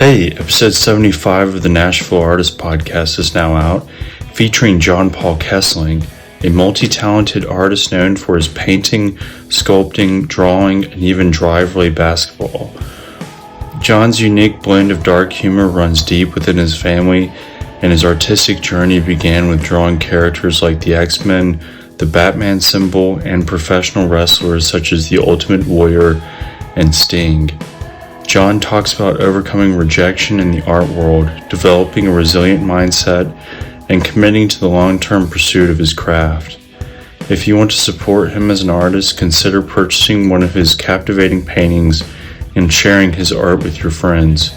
Hey, episode 75 of the Nashville Artist Podcast is now out, featuring John Paul Kesling, a multi-talented artist known for his painting, sculpting, drawing, and even drive-relay basketball. John's unique blend of dark humor runs deep within his family, and his artistic journey began with drawing characters like the X-Men, the Batman symbol, and professional wrestlers such as the Ultimate Warrior and Sting. John talks about overcoming rejection in the art world, developing a resilient mindset, and committing to the long-term pursuit of his craft. If you want to support him as an artist, consider purchasing one of his captivating paintings and sharing his art with your friends.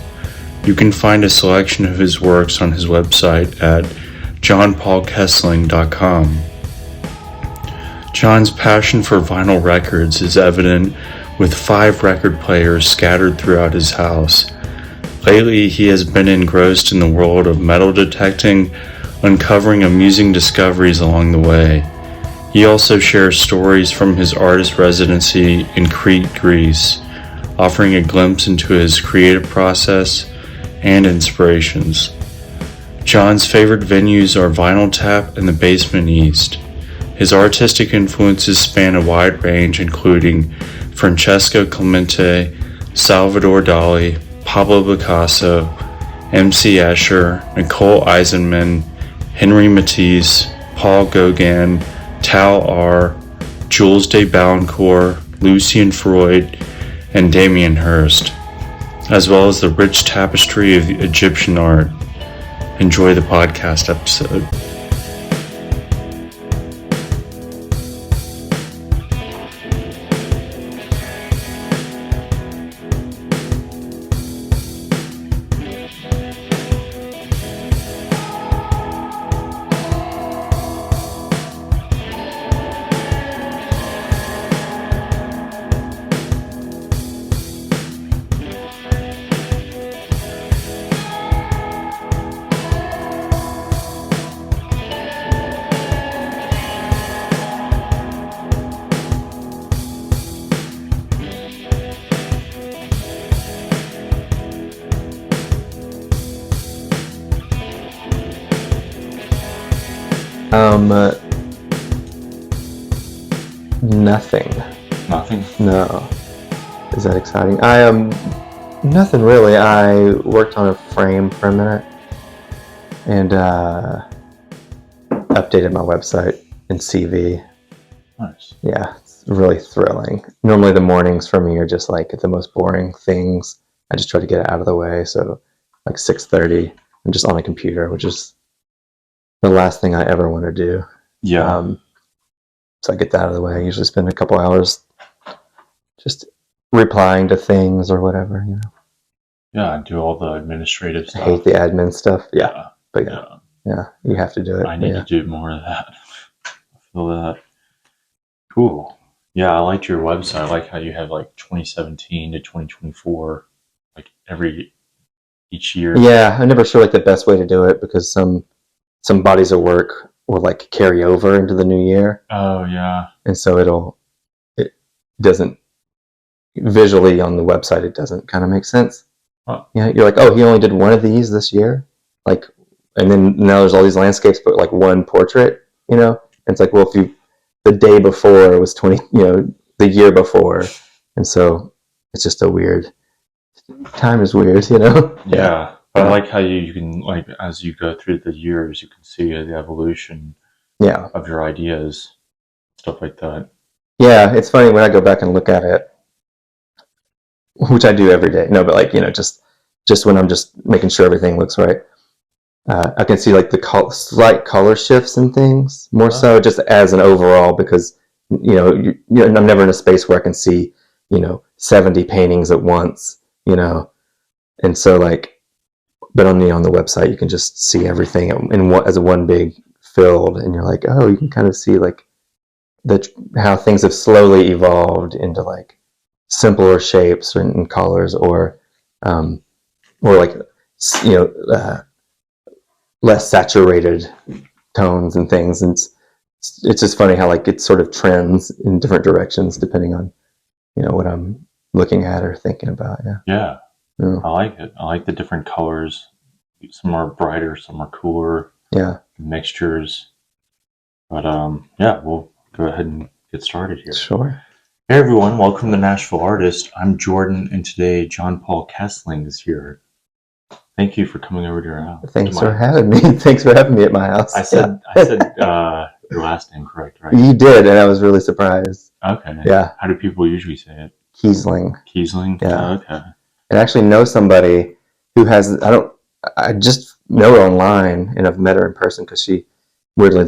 You can find a selection of his works on his website at johnpaulkesling.com. John's passion for vinyl records is evident with 5 record players scattered throughout his house. Lately, he has been engrossed in the world of metal detecting, uncovering amusing discoveries along the way. He also shares stories from his artist residency in Crete, Greece, offering a glimpse into his creative process and inspirations. John's favorite venues are Vinyl Tap and the Basement East. His artistic influences span a wide range, including Francesco Clemente, Salvador Dali, Pablo Picasso, MC Escher, Nicole Eisenman, Henri Matisse, Paul Gauguin, Tal R, Jules de Balincourt, Lucian Freud, and Damien Hirst, as well as the rich tapestry of Egyptian art. Enjoy the podcast episode. Nothing. Nothing? No. Is that exciting? Nothing really. I worked on a frame for a minute and updated my website and CV. Nice. Yeah, it's really thrilling. Normally the mornings for me are just like the most boring things. I just try to get it out of the way. So like 6:30, I'm just on a computer, which is the last thing I ever want to do. Yeah. So I get that out of the way. I usually spend a couple hours just replying to things or whatever, you know. Yeah, I do all the administrative I stuff. hate the admin stuff. Yeah. Yeah. But yeah, you have to do it. I need to do more of that. I feel that. Cool. Yeah, I liked your website. I like how you have like 2017 to 2024, like each year. Yeah, I'm never sure like the best way to do it because some bodies of work will like carry over into the new year. Oh yeah. And so it doesn't visually on the website, it doesn't kind of make sense. Huh. Yeah, you're like, oh, he only did one of these this year, like, and then now there's all these landscapes, but like one portrait, you know. And it's like, well, if the day before was 20, you know, the year before, and so it's just a weird. Time is weird, you know. Yeah. But I like how you can, like, as you go through the years, you can see the evolution of your ideas, stuff like that. Yeah, it's funny when I go back and look at it, which I do every day. No, but like, you know, just when I'm just making sure everything looks right, I can see like the slight color shifts and things more so just as an overall because, you know, I'm never in a space where I can see, you know, 70 paintings at once, you know, and so like, but on the website, you can just see everything as one big filled, and you're like, oh, you can kind of see like how things have slowly evolved into like simpler shapes and colors, or like, you know, less saturated tones and things. And it's just funny how like it sort of trends in different directions depending on, you know, what I'm looking at or thinking about. Yeah. Yeah. I like it. I like the different colors. Some are brighter, some are cooler. Yeah. Mixtures. But yeah, we'll go ahead and get started here. Sure. Hey everyone, welcome to Nashville Artist. I'm Jordan, and today John Paul Kesling is here. Thank you for coming over to your house. Thanks for having me. Thanks for having me at my house. I said your last name correct, right? You did, and I was really surprised. Okay. Yeah. How do people usually say it? Kesling. Kesling? Yeah. Oh, okay. And I actually know somebody who has, I just know her online, and I've met her in person because she weirdly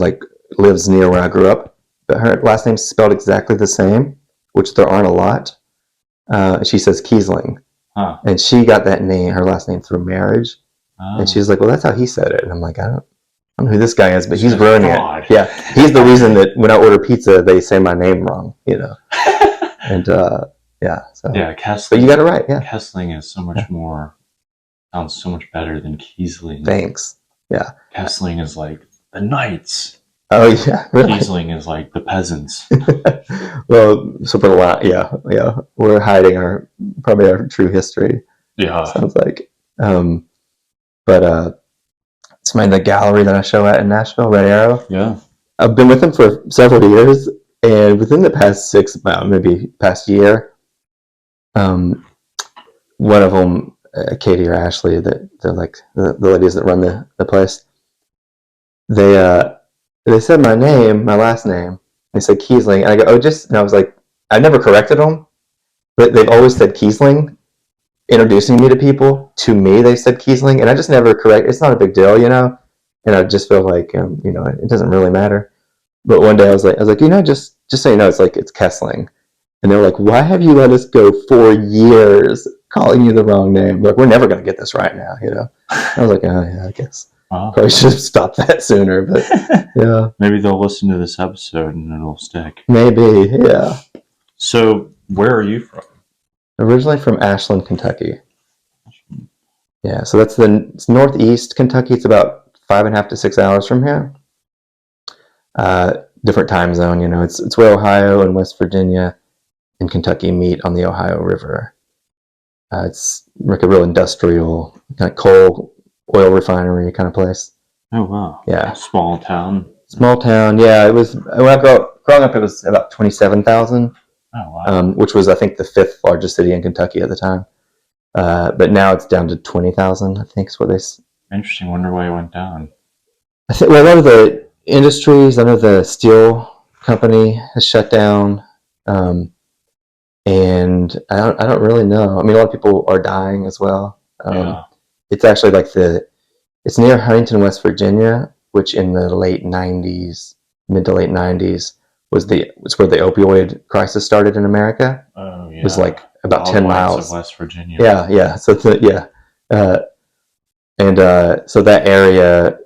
lives near where I grew up. But her last name's spelled exactly the same, which there aren't a lot. She says Kesling. Huh. And she got that name, her last name, through marriage. Oh. And she's like, well, that's how he said it. And I'm like, I don't know who this guy is, but he's Good ruining God. it. Yeah, he's the reason that when I order pizza, they say my name wrong, And yeah, so Yeah, Kesling. but you got it right. Yeah, Kesling is so much more, sounds so much better than Kesling. thanks. Yeah, Kesling is like the knights. oh yeah, really. Kesling is like the peasants. Well, so for a lot, yeah, we're hiding probably our true history. Yeah. Sounds like, but it's the gallery that I show at in Nashville, Red Arrow. Yeah. I've been with them for several years, and within the past maybe past year, one of them, Katie or Ashley, they're like the ladies that run the place. They said my name, my last name. They said Kesling, and I go, oh, and I was like, I never corrected them, but they've always said Kesling. Introducing me to people, to me, they said Kesling, and I just never correct. It's not a big deal, And I just feel like, it doesn't really matter. But one day I was like, just so you know, it's Kesling. And they were like, why have you let us go 4 years calling you the wrong name? Like, we're never going to get this right now, I was like, oh, yeah, I guess. Wow. Probably should have stopped that sooner, but yeah. Maybe they'll listen to this episode and it'll stick. Maybe, yeah. So, where are you from? Originally from Ashland, Kentucky. Yeah, so it's northeast Kentucky. It's about 5.5 to 6 hours from here. Different time zone, It's where Ohio and West Virginia and Kentucky meet on the Ohio River. It's like a real industrial kind of coal, oil refinery kind of place. Oh wow! Yeah, small town. Small town. Yeah, it was when I growing up. It was about 27,000. Oh wow! Which was, I think, the 5th largest city in Kentucky at the time. But now it's down to 20,000. I think is what they. Interesting. Wonder why it went down. I think a lot of the industries. I know the steel company has shut down, and I don't really know. I mean, a lot of people are dying as well. Yeah. It's actually it's near Huntington, West Virginia, which in the late 90s, mid to late 90s, was where the opioid crisis started in America. Oh yeah. It was like about 10 miles of West Virginia. Yeah. So so that area,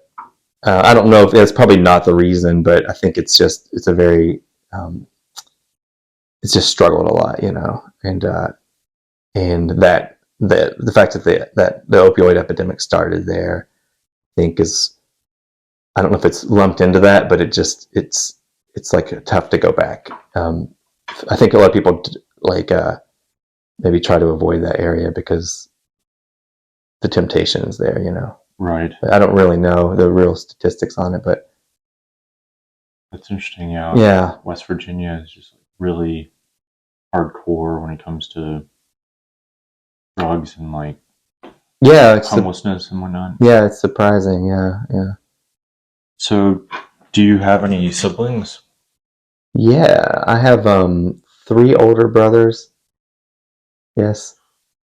I don't know if that's probably not the reason, but I think it's a very, it's just struggled a lot, and that the fact that the opioid epidemic started there, I think I don't know if it's lumped into that, but it's like tough to go back. I think a lot of people maybe try to avoid that area because the temptation is there, Right. I don't really know the real statistics on it, but that's interesting. Yeah. Yeah. West Virginia is just really hardcore when it comes to drugs and homelessness and whatnot. Yeah, it's surprising. Yeah. So, do you have any siblings? Yeah, I have 3 older brothers. Yes,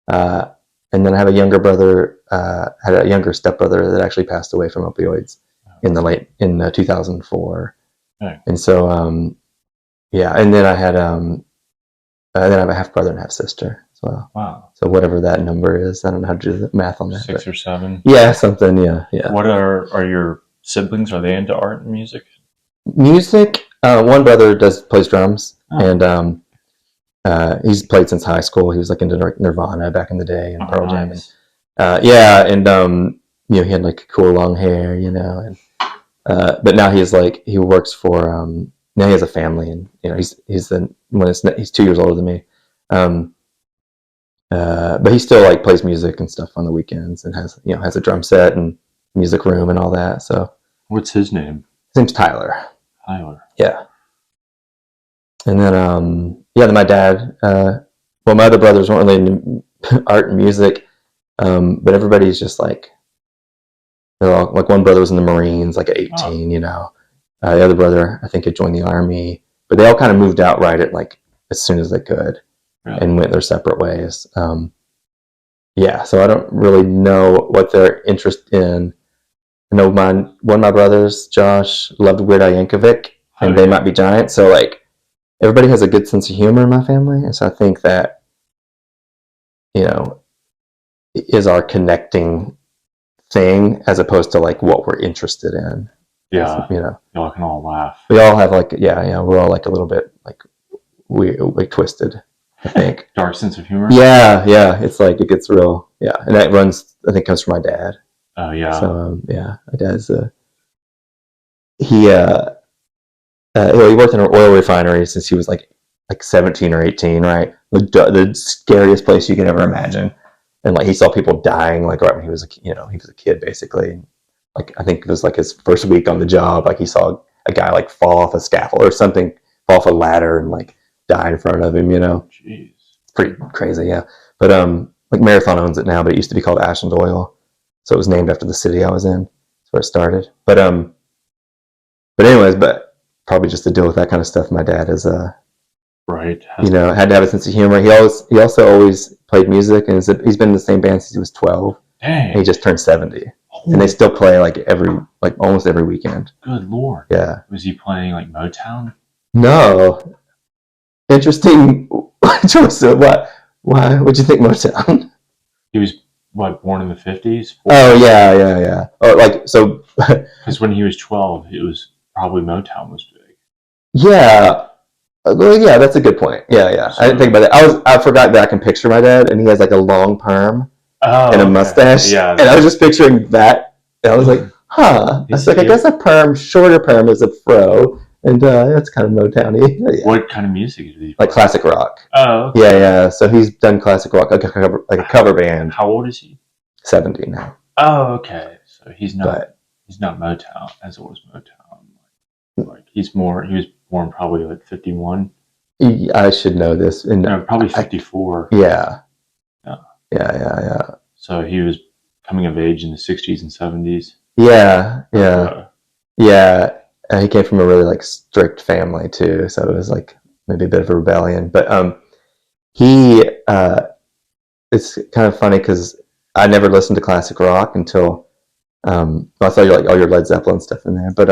and then I have a younger brother. Had a younger stepbrother that actually passed away from opioids in 2004. Okay. And so yeah, and then I had then I have a half brother and half sister as well. Wow. So whatever that number is, I don't know how to do the math on that. 6 or 7. Yeah, something. Yeah. What are your siblings? Are they into art and music? Music. One brother plays drums, and he's played since high school. He was into Nirvana back in the day and Pearl Jam. Nice. And, yeah, and he had cool long hair, and but now he works for now he has a family, and he's 2 years older than me. But he still like plays music and stuff on the weekends and has a drum set and music room and all that. So What's his name? his name's Tyler. Tyler. Yeah. And then then my dad. Well, my other brothers weren't really into art and music, but everybody's just like they're all like one brother was in the Marines, like at 18. The other brother I think had joined the army, but they all kind of moved out right at like as soon as they could. Really? And went their separate ways. So I don't really know what their interest in. I know one of my brothers, Josh, loved Weird Al Yankovic, and They Might Be Giants. So like everybody has a good sense of humor in my family, and so I think that is our connecting thing as opposed to like what we're interested in. Yeah, y'all can all laugh. We all have like we're all like a little bit like we twisted. I think. Dark sense of humor? Yeah. It's like, it gets real. Yeah. And that comes from my dad. Oh, yeah. So, my dad's, he worked in an oil refinery since he was like 17 or 18, right? The scariest place you could ever imagine. And like, he saw people dying, like right when he was he was a kid basically. Like, I think it was like his first week on the job. Like he saw a guy like fall off a scaffold or something, fall off a ladder and like, die in front of him, Jeez. It's pretty crazy, yeah. But like Marathon owns it now, but it used to be called Ashland Oil, so it was named after the city I was in. That's where it started. But anyways, probably just to deal with that kind of stuff, my dad is right. Had to have a sense of humor. He also always played music, and he's been in the same band since he was 12. Dang. And he just turned 70, and they still play like almost every weekend. Good Lord. Yeah. Was he playing like Motown? No. Interesting choice. Why? What'd you think, Motown? He was born in the 50s? Oh yeah. Oh, like so. Because when he was 12, it was probably Motown was big. Yeah. Well, yeah, that's a good point. Yeah. So, I didn't think about that. I forgot that I can picture my dad, and he has like a long perm and a mustache. Yeah. And I was just picturing that, and I was like, huh. I was like, I guess a shorter perm is a fro. And that's kind of Motown-y. Yeah. What kind of music did he play? Like classic rock. Oh, okay. Yeah. So he's done classic rock, like a cover band. How old is he? 70 now. Oh, okay. So he's not Motown as it was Motown. Like he was born probably like 51. I should know this. Probably 54. Yeah. So he was coming of age in the 60s and 70s. Yeah. He came from a really like strict family too, so it was like maybe a bit of a rebellion. But it's kind of funny because I never listened to classic rock until I saw all your Led Zeppelin stuff in there. But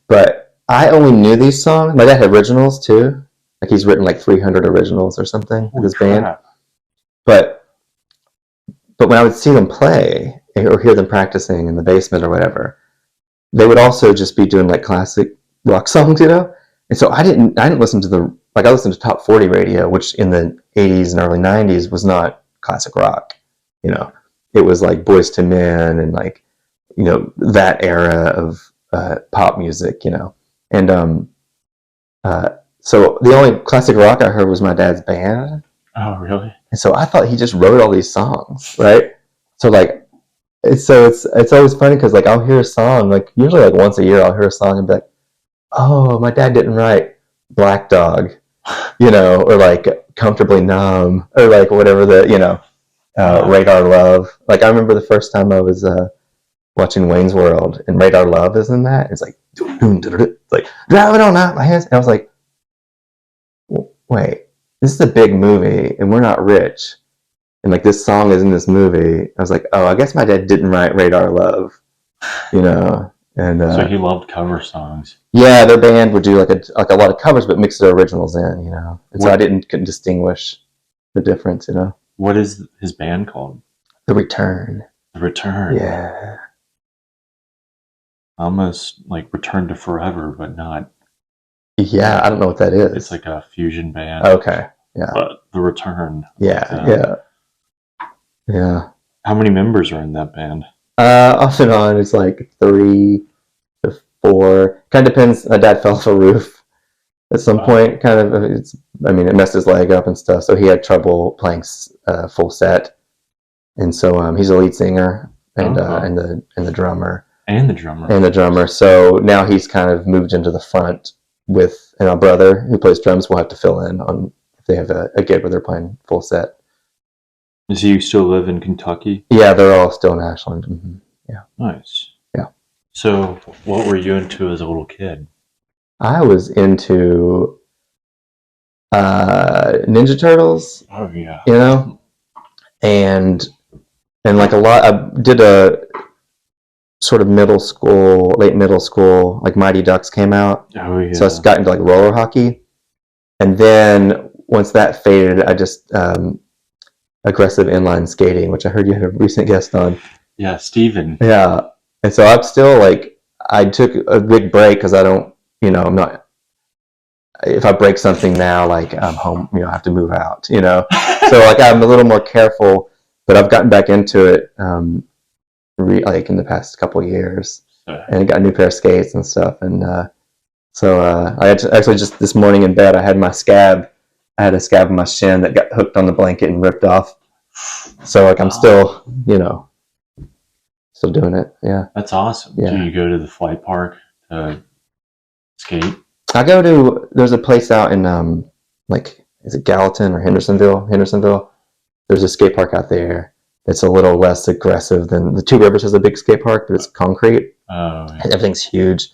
but I only knew these songs. My dad had originals too. Like he's written like 300 originals or something with his band. But when I would see them play or hear them practicing in the basement or whatever, they would also just be doing like classic rock songs, And so I didn't listen to I listened to top 40 radio, which in the 80s and early 90s was not classic rock. It was like Boyz II Men and like, that era of pop music, And so the only classic rock I heard was my dad's band. Oh, really? And so I thought he just wrote all these songs, right? So like, it's always funny because like I'll hear a song like usually like once a year I'll hear a song and be like, oh, my dad didn't write Black Dog, or like Comfortably Numb or like whatever Radar Love. Like I remember the first time I was watching Wayne's World and Radar Love is in that. It's like like driving on out my hands, and I was like, wait, this is a big movie and we're not rich. And like this song is in this movie. I was like, oh, I guess my dad didn't write Radar Love, And so he loved cover songs. Yeah, their band would do like a lot of covers, but mix their originals in, And so I couldn't distinguish the difference, What is his band called? The Return. The Return. Yeah. Almost like Return to Forever, but not. Yeah, I don't know what that is. It's like a fusion band. Okay. Yeah. But The Return. Yeah. How many members are in that band? Off and on, it's like 3 to 4. Kind of depends. My dad fell off a roof at some point. Kind of, it messed his leg up and stuff, so he had trouble playing full set. And so he's a lead singer and the drummer. And the drummer. So now he's kind of moved into the front with, and our brother who plays drums will have to fill in on if they have a gig where they're playing full set. Does he still live in Kentucky? Yeah, they're all still in Ashland. Mm-hmm. Yeah. Nice. Yeah. So what were you into as a little kid? I was into Ninja Turtles. Oh yeah. You know, and like a lot. I did a sort of late middle school, like Mighty Ducks came out. Oh yeah. So I got into like roller hockey, and then once that faded, I just aggressive inline skating, which I heard you had a recent guest on. Yeah, Steven. Yeah, and so I'm still like, I took a big break because I don't, I'm not. If I break something now, like I'm home, I have to move out, So like I'm a little more careful, but I've gotten back into it, like in the past couple of years, and got a new pair of skates and stuff. And so I actually just this morning in bed, I had my scab. I had a scab on my shin that got hooked on the blanket and ripped off. So like I'm still, still doing it. Yeah. That's awesome. Yeah. Do you go to the flight park to skate? I go to, there's a place out in like, is it Gallatin or Hendersonville? There's a skate park out there that's a little less aggressive than the Two Rivers has a big skate park, but it's concrete. Oh. Yeah. Everything's huge.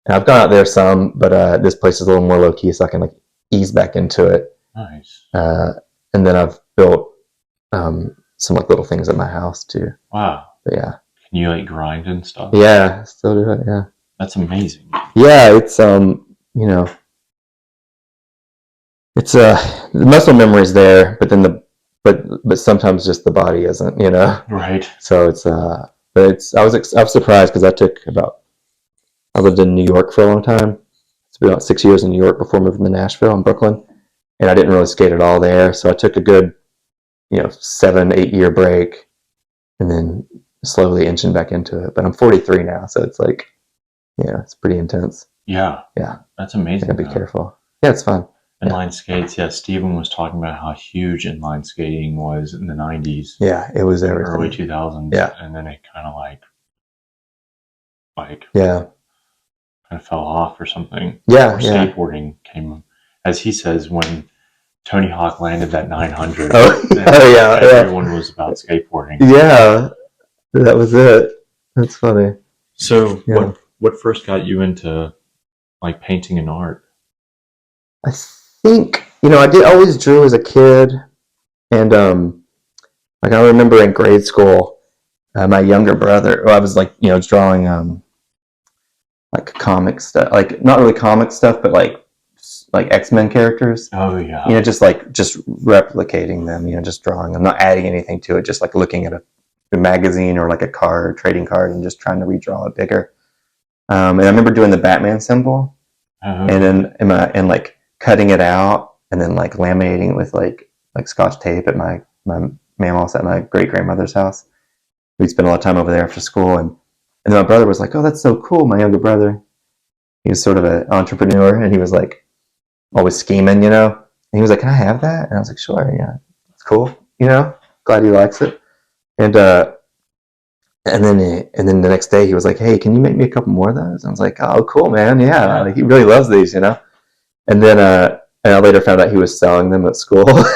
And I've gone out there some, but this place is a little more low key, so I can like ease back into it. Nice. And then I've built some like little things at my house too. Wow. But yeah. Can you like grind and stuff? Yeah, still do it. Yeah. That's amazing. Yeah, it's it's the muscle memory's there, but then but sometimes just the body isn't, Right. So it's I was surprised because I lived in New York for a long time. It's been about 6 years in New York before moving to Nashville and Brooklyn, and I didn't really skate at all there. So I took a good 7-8 year break, and then slowly inching back into it. But I'm 43 now, so it's like, it's pretty intense. Yeah. Yeah. That's amazing. I gotta be careful. Yeah, it's fun. Inline skates, yeah. Steven was talking about how huge inline skating was in the 90s. Yeah, it was everything. Early 2000s. Yeah. And then it kind of like yeah, kind of fell off or something. Yeah, or yeah. skateboarding came, as he says, when Tony Hawk landed that 900. Everyone was about skateboarding. Yeah, that was it. That's funny. So Yeah. what first got you into like painting and art? I think I did always drew as a kid, and like I remember in grade school, my younger brother, I was like drawing like comic stuff, like not really comic stuff, but like X-Men characters. Oh yeah. Just replicating them. Just drawing. I'm not adding anything to it. Just like looking at a magazine or like a trading card, and just trying to redraw it bigger. And I remember doing the Batman symbol, and then like cutting it out and then like laminating it with like Scotch tape at my mammal's at my great grandmother's house. We'd spend a lot of time over there after school, and then my brother was like, "Oh, that's so cool." My younger brother, he was sort of an entrepreneur, and he was like always scheming, And he was like, "Can I have that?" And I was like, "Sure, yeah, it's cool." Glad he likes it. And then the next day he was like, "Hey, can you make me a couple more of those?" And I was like, "Oh, cool, man. Yeah." Like, he really loves these, And then and I later found out he was selling them at school. And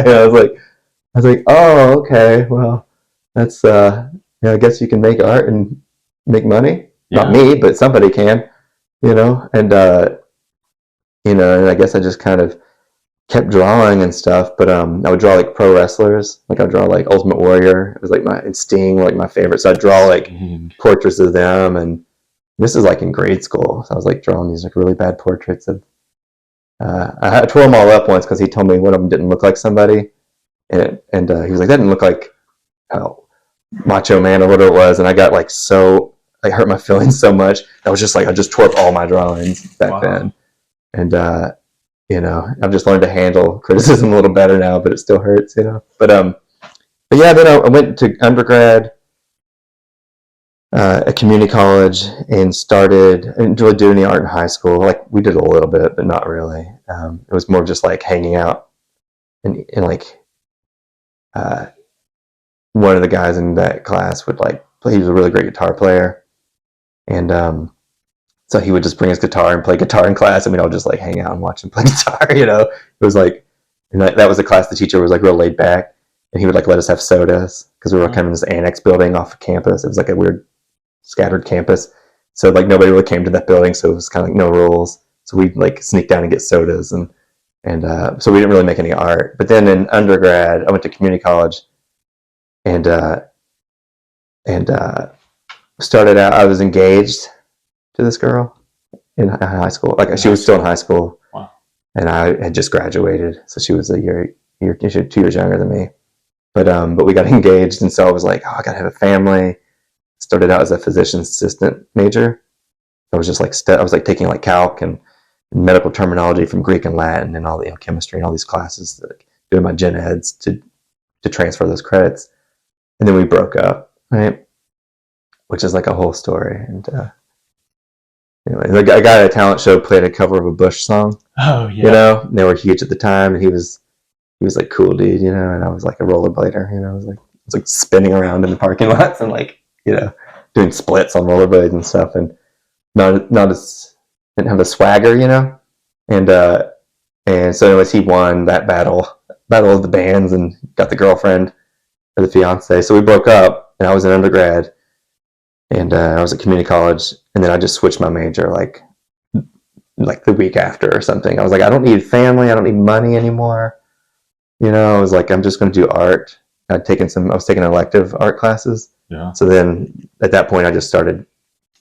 I was like, "Oh, okay. Well, that's I guess you can make art and make money. Yeah. Not me, but somebody can, And and I guess I just kind of kept drawing and stuff, but I would draw like pro wrestlers. Like I would draw like Ultimate Warrior. It was like and Sting were like my favorite. So I'd draw like portraits of them, and this is like in grade school. So I was like drawing these like really bad portraits of I tore them all up once because he told me one of them didn't look like somebody, and he was like, "That didn't look like Macho Man or whatever it was," and I got like so I hurt my feelings so much. I was just like, I just tore up all my drawings back then, and I've just learned to handle criticism a little better now, but it still hurts, But yeah, then I went to undergrad, at community college and didn't really do any art in high school. Like we did a little bit, but not really. It was more just like hanging out and like one of the guys in that class would like play. He was a really great guitar player, and so he would just bring his guitar and play guitar in class, and we'd all just like hang out and watch him play guitar. It was like, and that was the class. The teacher was like real laid back, and he would like let us have sodas because we were kind of in this annex building off of campus. It was like a weird scattered campus, so like nobody really came to that building, so it was kind of like no rules. So we'd like sneak down and get sodas, and so we didn't really make any art. But then in undergrad, I went to community college, and started out. I was engaged to this girl in high school. Like she was still in high school, wow. And I had just graduated, so she was 2 years younger than me. But we got engaged, and so I was like, oh, I gotta have a family. Started out as a physician's assistant major. I was just like I was like taking like calc and medical terminology from Greek and Latin and all the chemistry and all these classes, like doing my gen eds to transfer those credits. And then we broke up, right? Which is like a whole story. And anyway, the guy at a talent show played a cover of a Bush song. Oh yeah. They were huge at the time, and he was like cool dude, and I was like a rollerblader, I was like spinning around in the parking lots and like, doing splits on rollerblades and stuff, and not as didn't have the swagger, and so anyways, he won that battle of the bands and got the girlfriend or the fiance. So we broke up, and I was an undergrad, and I was at community college, and then I just switched my major like the week after or something. I was like, I don't need family, I don't need money anymore. I was like, I'm just going to do art. I was taking elective art classes. Yeah. So then at that point, I just started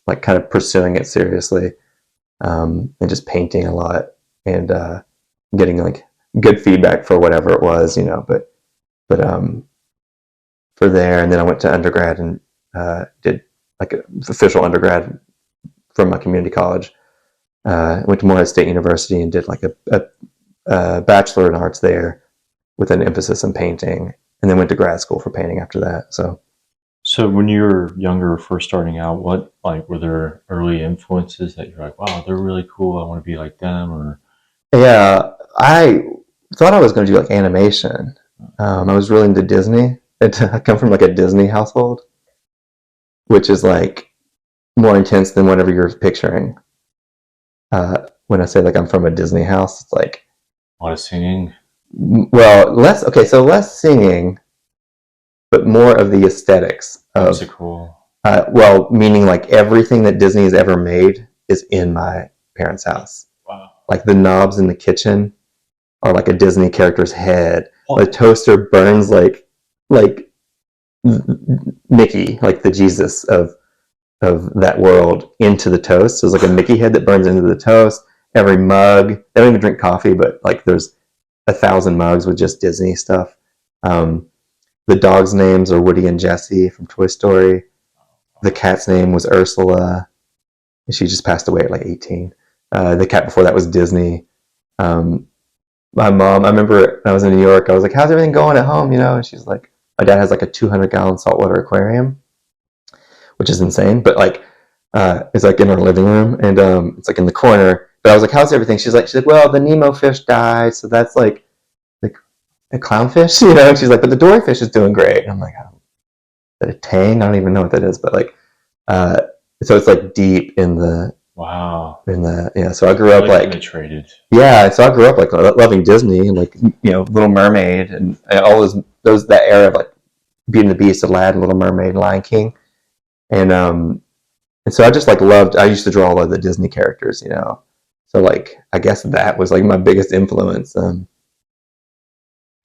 like kind of pursuing it seriously, and just painting a lot and getting like good feedback for whatever it was, but for there. And then I went to undergrad and did like an official undergrad from my community college. Went to Morehead State University and did like a bachelor in arts there with an emphasis in painting, and then went to grad school for painting after that. So when you were younger, first starting out, what were there early influences that you're like, wow, they're really cool, I want to be like them? Or yeah, I thought I was going to do like animation. I was really into Disney. I come from like a Disney household, which is like more intense than whatever you're picturing. When I say like I'm from a Disney house, it's like a lot of singing. Well, less singing, but more of the aesthetics of musical. Meaning like everything that Disney has ever made is in my parents' house. Wow. Like the knobs in the kitchen are like a Disney character's head. Oh. The toaster burns like Mickey, like the Jesus of that world, into the toast. So there's like a Mickey head that burns into the toast. Every mug, they don't even drink coffee, but like there's 1,000 mugs with just Disney stuff. The dogs' names are Woody and Jessie from Toy Story. The cat's name was Ursula. She just passed away at like 18. The cat before that was Disney. My mom, I remember when I was in New York, I was like, how's everything going at home? And she's like, my dad has like a 200-gallon saltwater aquarium, which is insane, but like it's like in our living room, and it's like in the corner. But I was like, how's everything? She's like, well, the Nemo fish died, so that's like a clownfish, and she's like, but the dory fish is doing great. And I'm like, oh, is that a tang? I don't even know what that is, but like so it's like deep in the wow. So I grew up like penetrated. Yeah, so I grew up like loving Disney and like Little Mermaid and all those that era of like Beauty and the Beast, Aladdin, Little Mermaid, Lion King, and so I just like loved. I used to draw all of the Disney characters, So like I guess that was like my biggest influence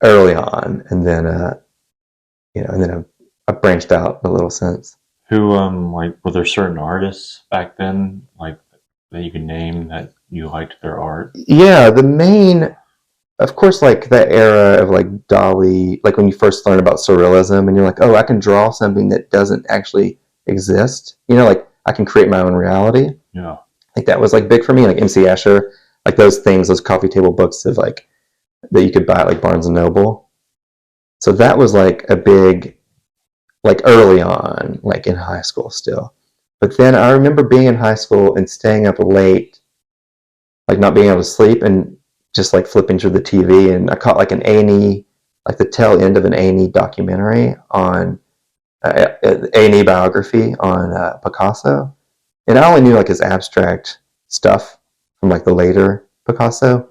early on, and then I branched out a little since. Who were there certain artists back then like that you could name that you liked their art? Yeah, the main, of course, like that era of like Dali, like when you first learn about surrealism and you're like, oh, I can draw something that doesn't actually exist. Like I can create my own reality. Yeah. Like that was like big for me, like MC Escher, like those things, those coffee table books of like that you could buy at like Barnes and Noble. So that was like a big like early on, like in high school still. But then I remember being in high school and staying up late, like not being able to sleep and just like flipping through the TV, and I caught like an A&E, like the tail end of an A&E documentary on A&E biography on Picasso. And I only knew like his abstract stuff from like the later Picasso,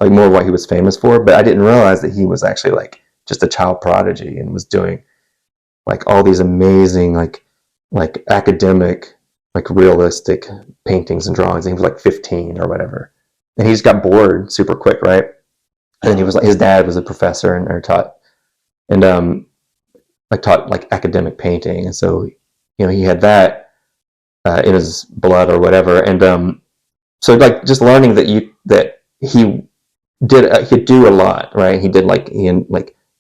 like more what he was famous for, but I didn't realize that he was actually like just a child prodigy and was doing like all these amazing like academic, like realistic paintings and drawings. And he was like 15 or whatever, and he just got bored super quick, right? And he was like, his dad was a professor and or taught and like taught like academic painting, and so he had that in his blood or whatever, and so like just learning that he could do a lot, right? He did like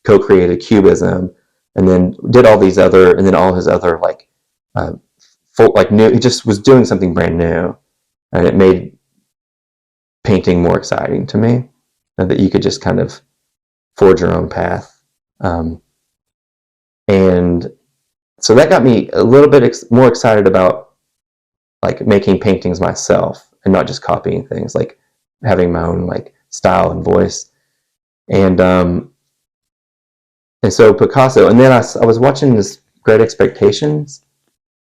co-created Cubism, and then did all these other, and then all his other like new. He just was doing something brand new, and it made painting more exciting to me, and that you could just kind of forge your own path, and so that got me a little bit more excited about like making paintings myself and not just copying things, like having my own like style and voice, and so Picasso, and then I was watching this Great Expectations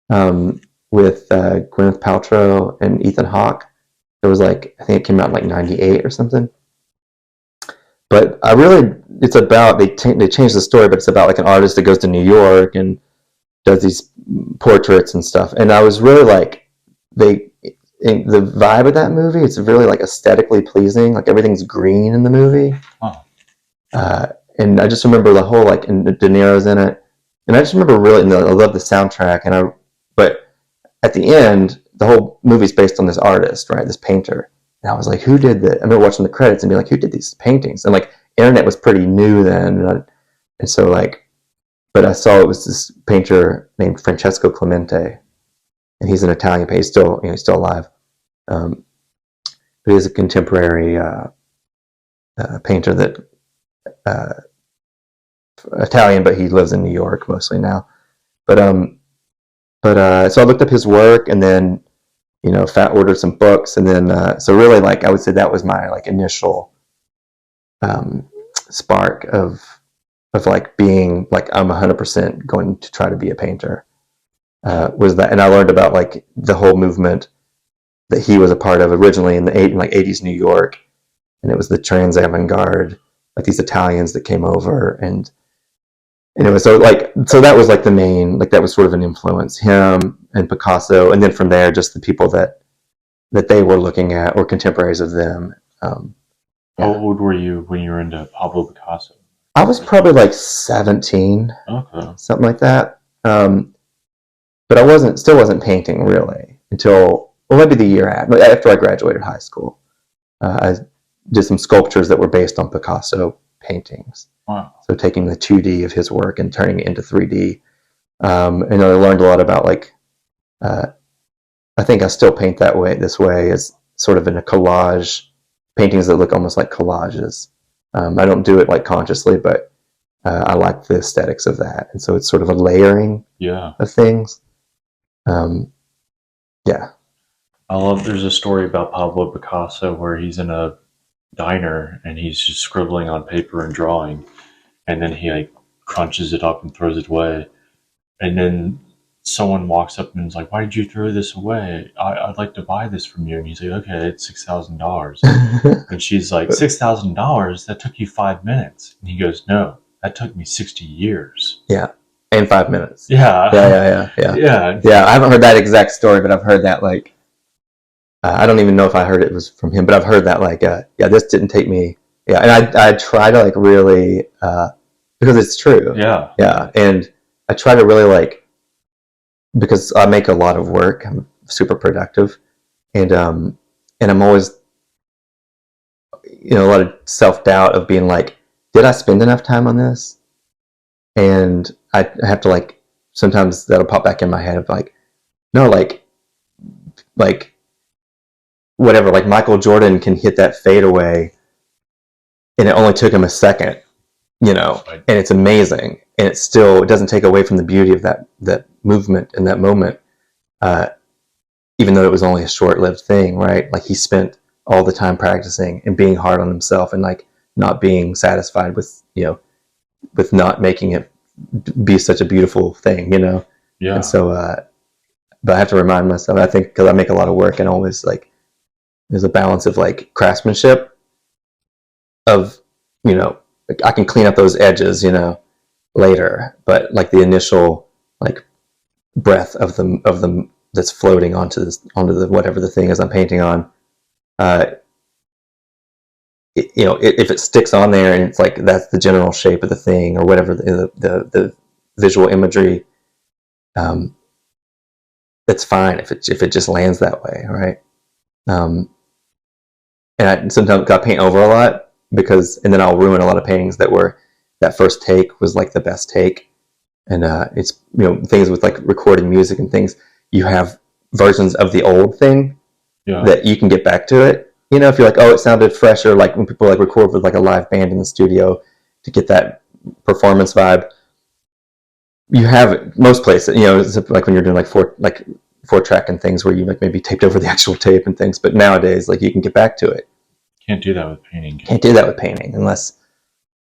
with Gwyneth Paltrow and Ethan Hawke. It was like, I think it came out in like '98 or something. But it's about, they changed the story, but it's about like an artist that goes to New York and does these portraits and stuff. And I was really like, the vibe of that movie, it's really like aesthetically pleasing. Like everything's green in the movie. Oh. And I just remember the whole, like, and De Niro's in it. And I just remember really, I love the soundtrack. But at the end, the whole movie's based on this artist, right? This painter. And I was like, who did that? I remember watching the credits and being like, who did these paintings? And like, internet was pretty new then. And so like, but I saw it was this painter named Francesco Clemente. And he's an Italian painter. He's still alive. But he's a contemporary painter that, Italian, but he lives in New York mostly now. But so I looked up his work, and then ordered some books, and then so really, like, I would say that was my like initial spark of like being like, I'm 100% going to try to be a painter. Was that, and I learned about like the whole movement that he was a part of originally in the 80s New York, and it was the trans avant-garde, like these Italians that came over, and it was so that was like the main, like that was sort of an influence, him and Picasso, and then from there just the people that they were looking at or contemporaries of them. How old were you when you were into Pablo Picasso? I was probably like 17, something like that. But I still wasn't painting really until maybe the year after I graduated high school. I did some sculptures that were based on Picasso paintings. Wow. So taking the 2D of his work and turning it into 3D. And I learned a lot about like, I think I still paint this way as sort of in a collage, paintings that look almost like collages. I don't do it like consciously, but I like the aesthetics of that. And so it's sort of a layering of things. Yeah. There's a story about Pablo Picasso where he's in a diner and he's just scribbling on paper and drawing, and then he like crunches it up and throws it away, and then someone walks up and is like, why did you throw this away? I'd like to buy this from you. And he's like, okay, it's $6,000. And she's like, $6,000? That took you 5 minutes. And he goes, no, that took me 60 years. Yeah. And 5 minutes. Yeah. Yeah. I haven't heard that exact story, but I've heard that like, I don't even know if I heard it was from him, but I've heard that like, this didn't take me. Yeah. And I try to like really, because it's true. Yeah. Yeah. And I try to really like, because I make a lot of work, I'm super productive, and I'm always, a lot of self-doubt of being like, did I spend enough time on this? And I have to like, sometimes that'll pop back in my head of like, no, like whatever, like Michael Jordan can hit that fadeaway and it only took him a second, Right. And it's amazing. and it doesn't take away from the beauty of that movement in that moment, even though it was only a short-lived thing, right? Like he spent all the time practicing and being hard on himself and like not being satisfied with, with not making it be such a beautiful thing, Yeah. And so, but I have to remind myself, I think, because I make a lot of work, and always like there's a balance of like craftsmanship of, I can clean up those edges, later, but like the initial like breath of the that's floating onto the whatever the thing is I'm painting on, if it sticks on there and it's like that's the general shape of the thing or whatever the visual imagery, it's fine if it just lands that way, right? And I sometimes got paint over a lot and then I'll ruin a lot of paintings that first take was like the best take. And it's, things with like recording music and things, you have versions of the old thing that you can get back to it. If you're like, oh, it sounded fresher, like when people like record with like a live band in the studio to get that performance vibe. You have it most places, it's like when you're doing like four track and things where you like maybe taped over the actual tape and things. But nowadays, like you can get back to it. Can't do that with painting. Can't do that with painting unless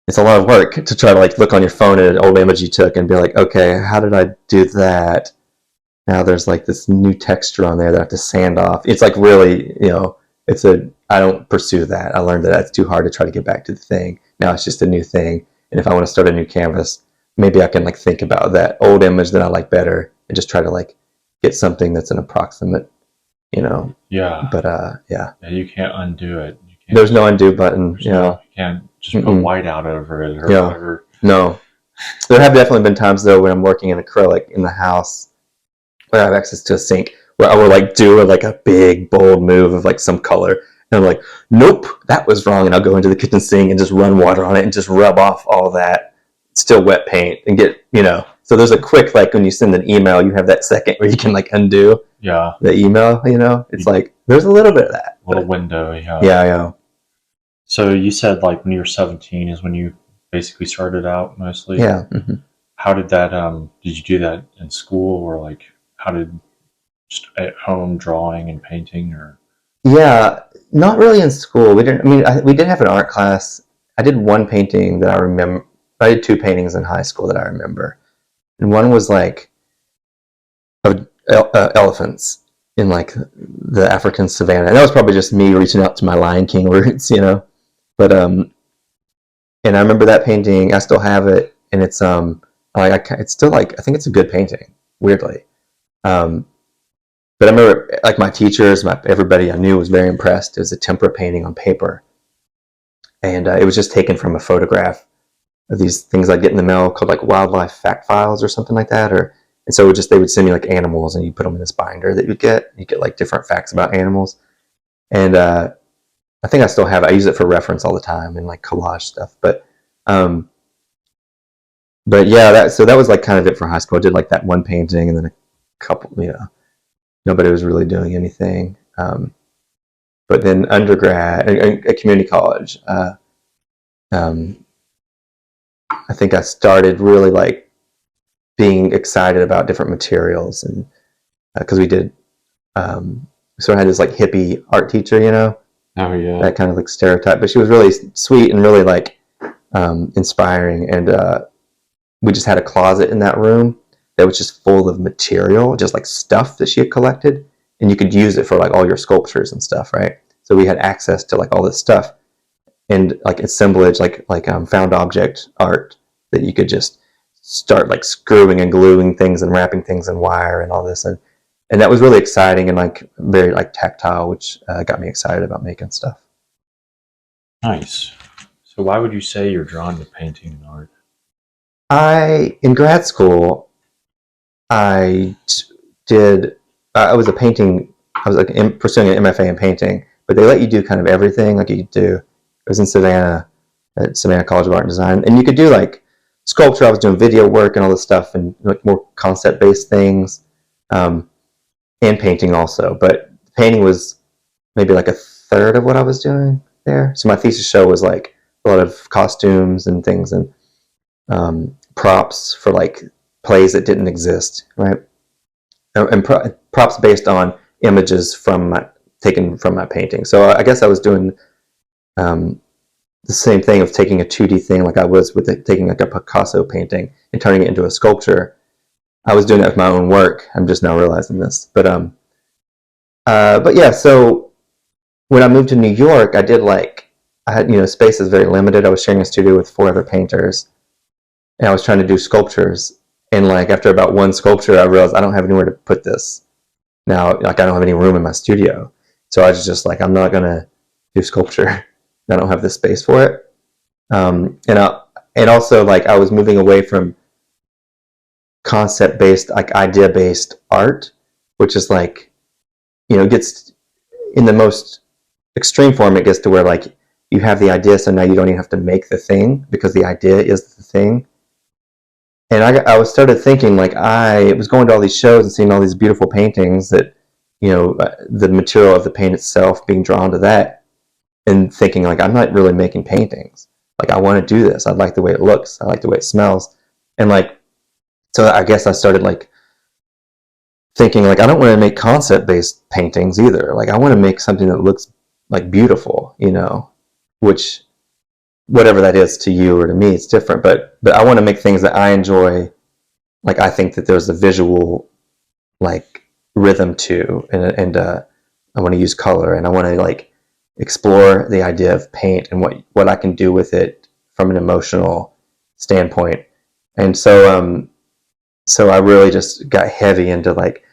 it's a lot of work to try to like look on your phone at an old image you took and be like, okay, how did I do that? Now there's like this new texture on there that I have to sand off. It's like really, I don't pursue that. I learned that that's too hard to try to get back to the thing. Now it's just a new thing. And if I want to start a new canvas, maybe I can like think about that old image that I like better and just try to like get something that's an approximate, Yeah. But Yeah, you can't undo it. There's no undo button. You can't just put white out over it or whatever. No. There have definitely been times though when I'm working in acrylic in the house where I have access to a sink where I will like do like a big bold move of like some color and I'm like, nope, that was wrong, and I'll go into the kitchen sink and just run water on it and just rub off all that still wet paint and get, so there's a quick, like when you send an email, you have that second where you can like undo the email, it's like there's a little bit of that little window. Yeah. So you said like when you were 17 is when you basically started out mostly. Yeah. Mm-hmm. How did that did you do that in school, or like how did just at home drawing and painting, or? Yeah, not really in school. We did have an art class. I did one painting that I remember. I did two paintings in high school that I remember. And one was like of elephants in like the African savannah. And that was probably just me reaching out to my Lion King roots, But and I remember that painting. I still have it, and it's it's still like I think it's a good painting. Weirdly, but I remember like my teachers, everybody I knew was very impressed. It was a tempera painting on paper, and it was just taken from a photograph of these things I'd get in the mail called like wildlife fact files or something like that, and so they would send me like animals, and you put them in this binder that you get like different facts about animals, and I think I still have it. I use it for reference all the time and like collage stuff, but yeah, that was like kind of it for high school. I did like that one painting and then a couple, nobody was really doing anything. But then undergrad, at community college, I think I started really like being excited about different materials, and because we did, sort of had this like hippie art teacher, Oh yeah. that kind of like stereotype, but she was really sweet and really like inspiring, and we just had a closet in that room that was just full of material, just like stuff that she had collected, and you could use it for like all your sculptures and stuff, right? So we had access to like all this stuff and like assemblage, like found object art that you could just start like screwing and gluing things and wrapping things in wire and all this, and that was really exciting and like very like tactile, which got me excited about making stuff. Nice. So why would you say you're drawn to painting and art? In grad school, I was like pursuing an MFA in painting, but they let you do kind of everything. Like you could do, it was in Savannah, at Savannah College of Art and Design, and you could do like sculpture. I was doing video work and all this stuff, and like more concept-based things, and painting also. But painting was maybe like a third of what I was doing there. So my thesis show was like a lot of costumes and things, and props for like plays that didn't exist, right? And props based on images taken from my painting. So I guess I was doing the same thing of taking a 2D thing, like I was with taking like a Picasso painting and turning it into a sculpture. I was doing that with my own work. I'm just now realizing this, but yeah. So when I moved to New York, I had space is very limited. I was sharing a studio with 4 other painters, and I was trying to do sculptures. And like after about one sculpture, I realized I don't have anywhere to put this now. Like I don't have any room in my studio, so I was just like, I'm not gonna do sculpture. I don't have the space for it. And also like I was moving away from concept-based, like idea-based art, which is like, it gets in the most extreme form. It gets to where like you have the idea, so now you don't even have to make the thing because the idea is the thing. And I started thinking like I was going to all these shows and seeing all these beautiful paintings that, the material of the paint itself, being drawn to that, and thinking like I'm not really making paintings. Like I want to do this. I like the way it looks. I like the way it smells. And like, so I guess I started like thinking like I don't want to make concept-based paintings either. Like I want to make something that looks like beautiful, which whatever that is to you or to me, it's different. But I want to make things that I enjoy. Like I think that there's a visual like rhythm to, and I want to use color, and I want to like explore the idea of paint and what I can do with it from an emotional standpoint. And so I really just got heavy into like,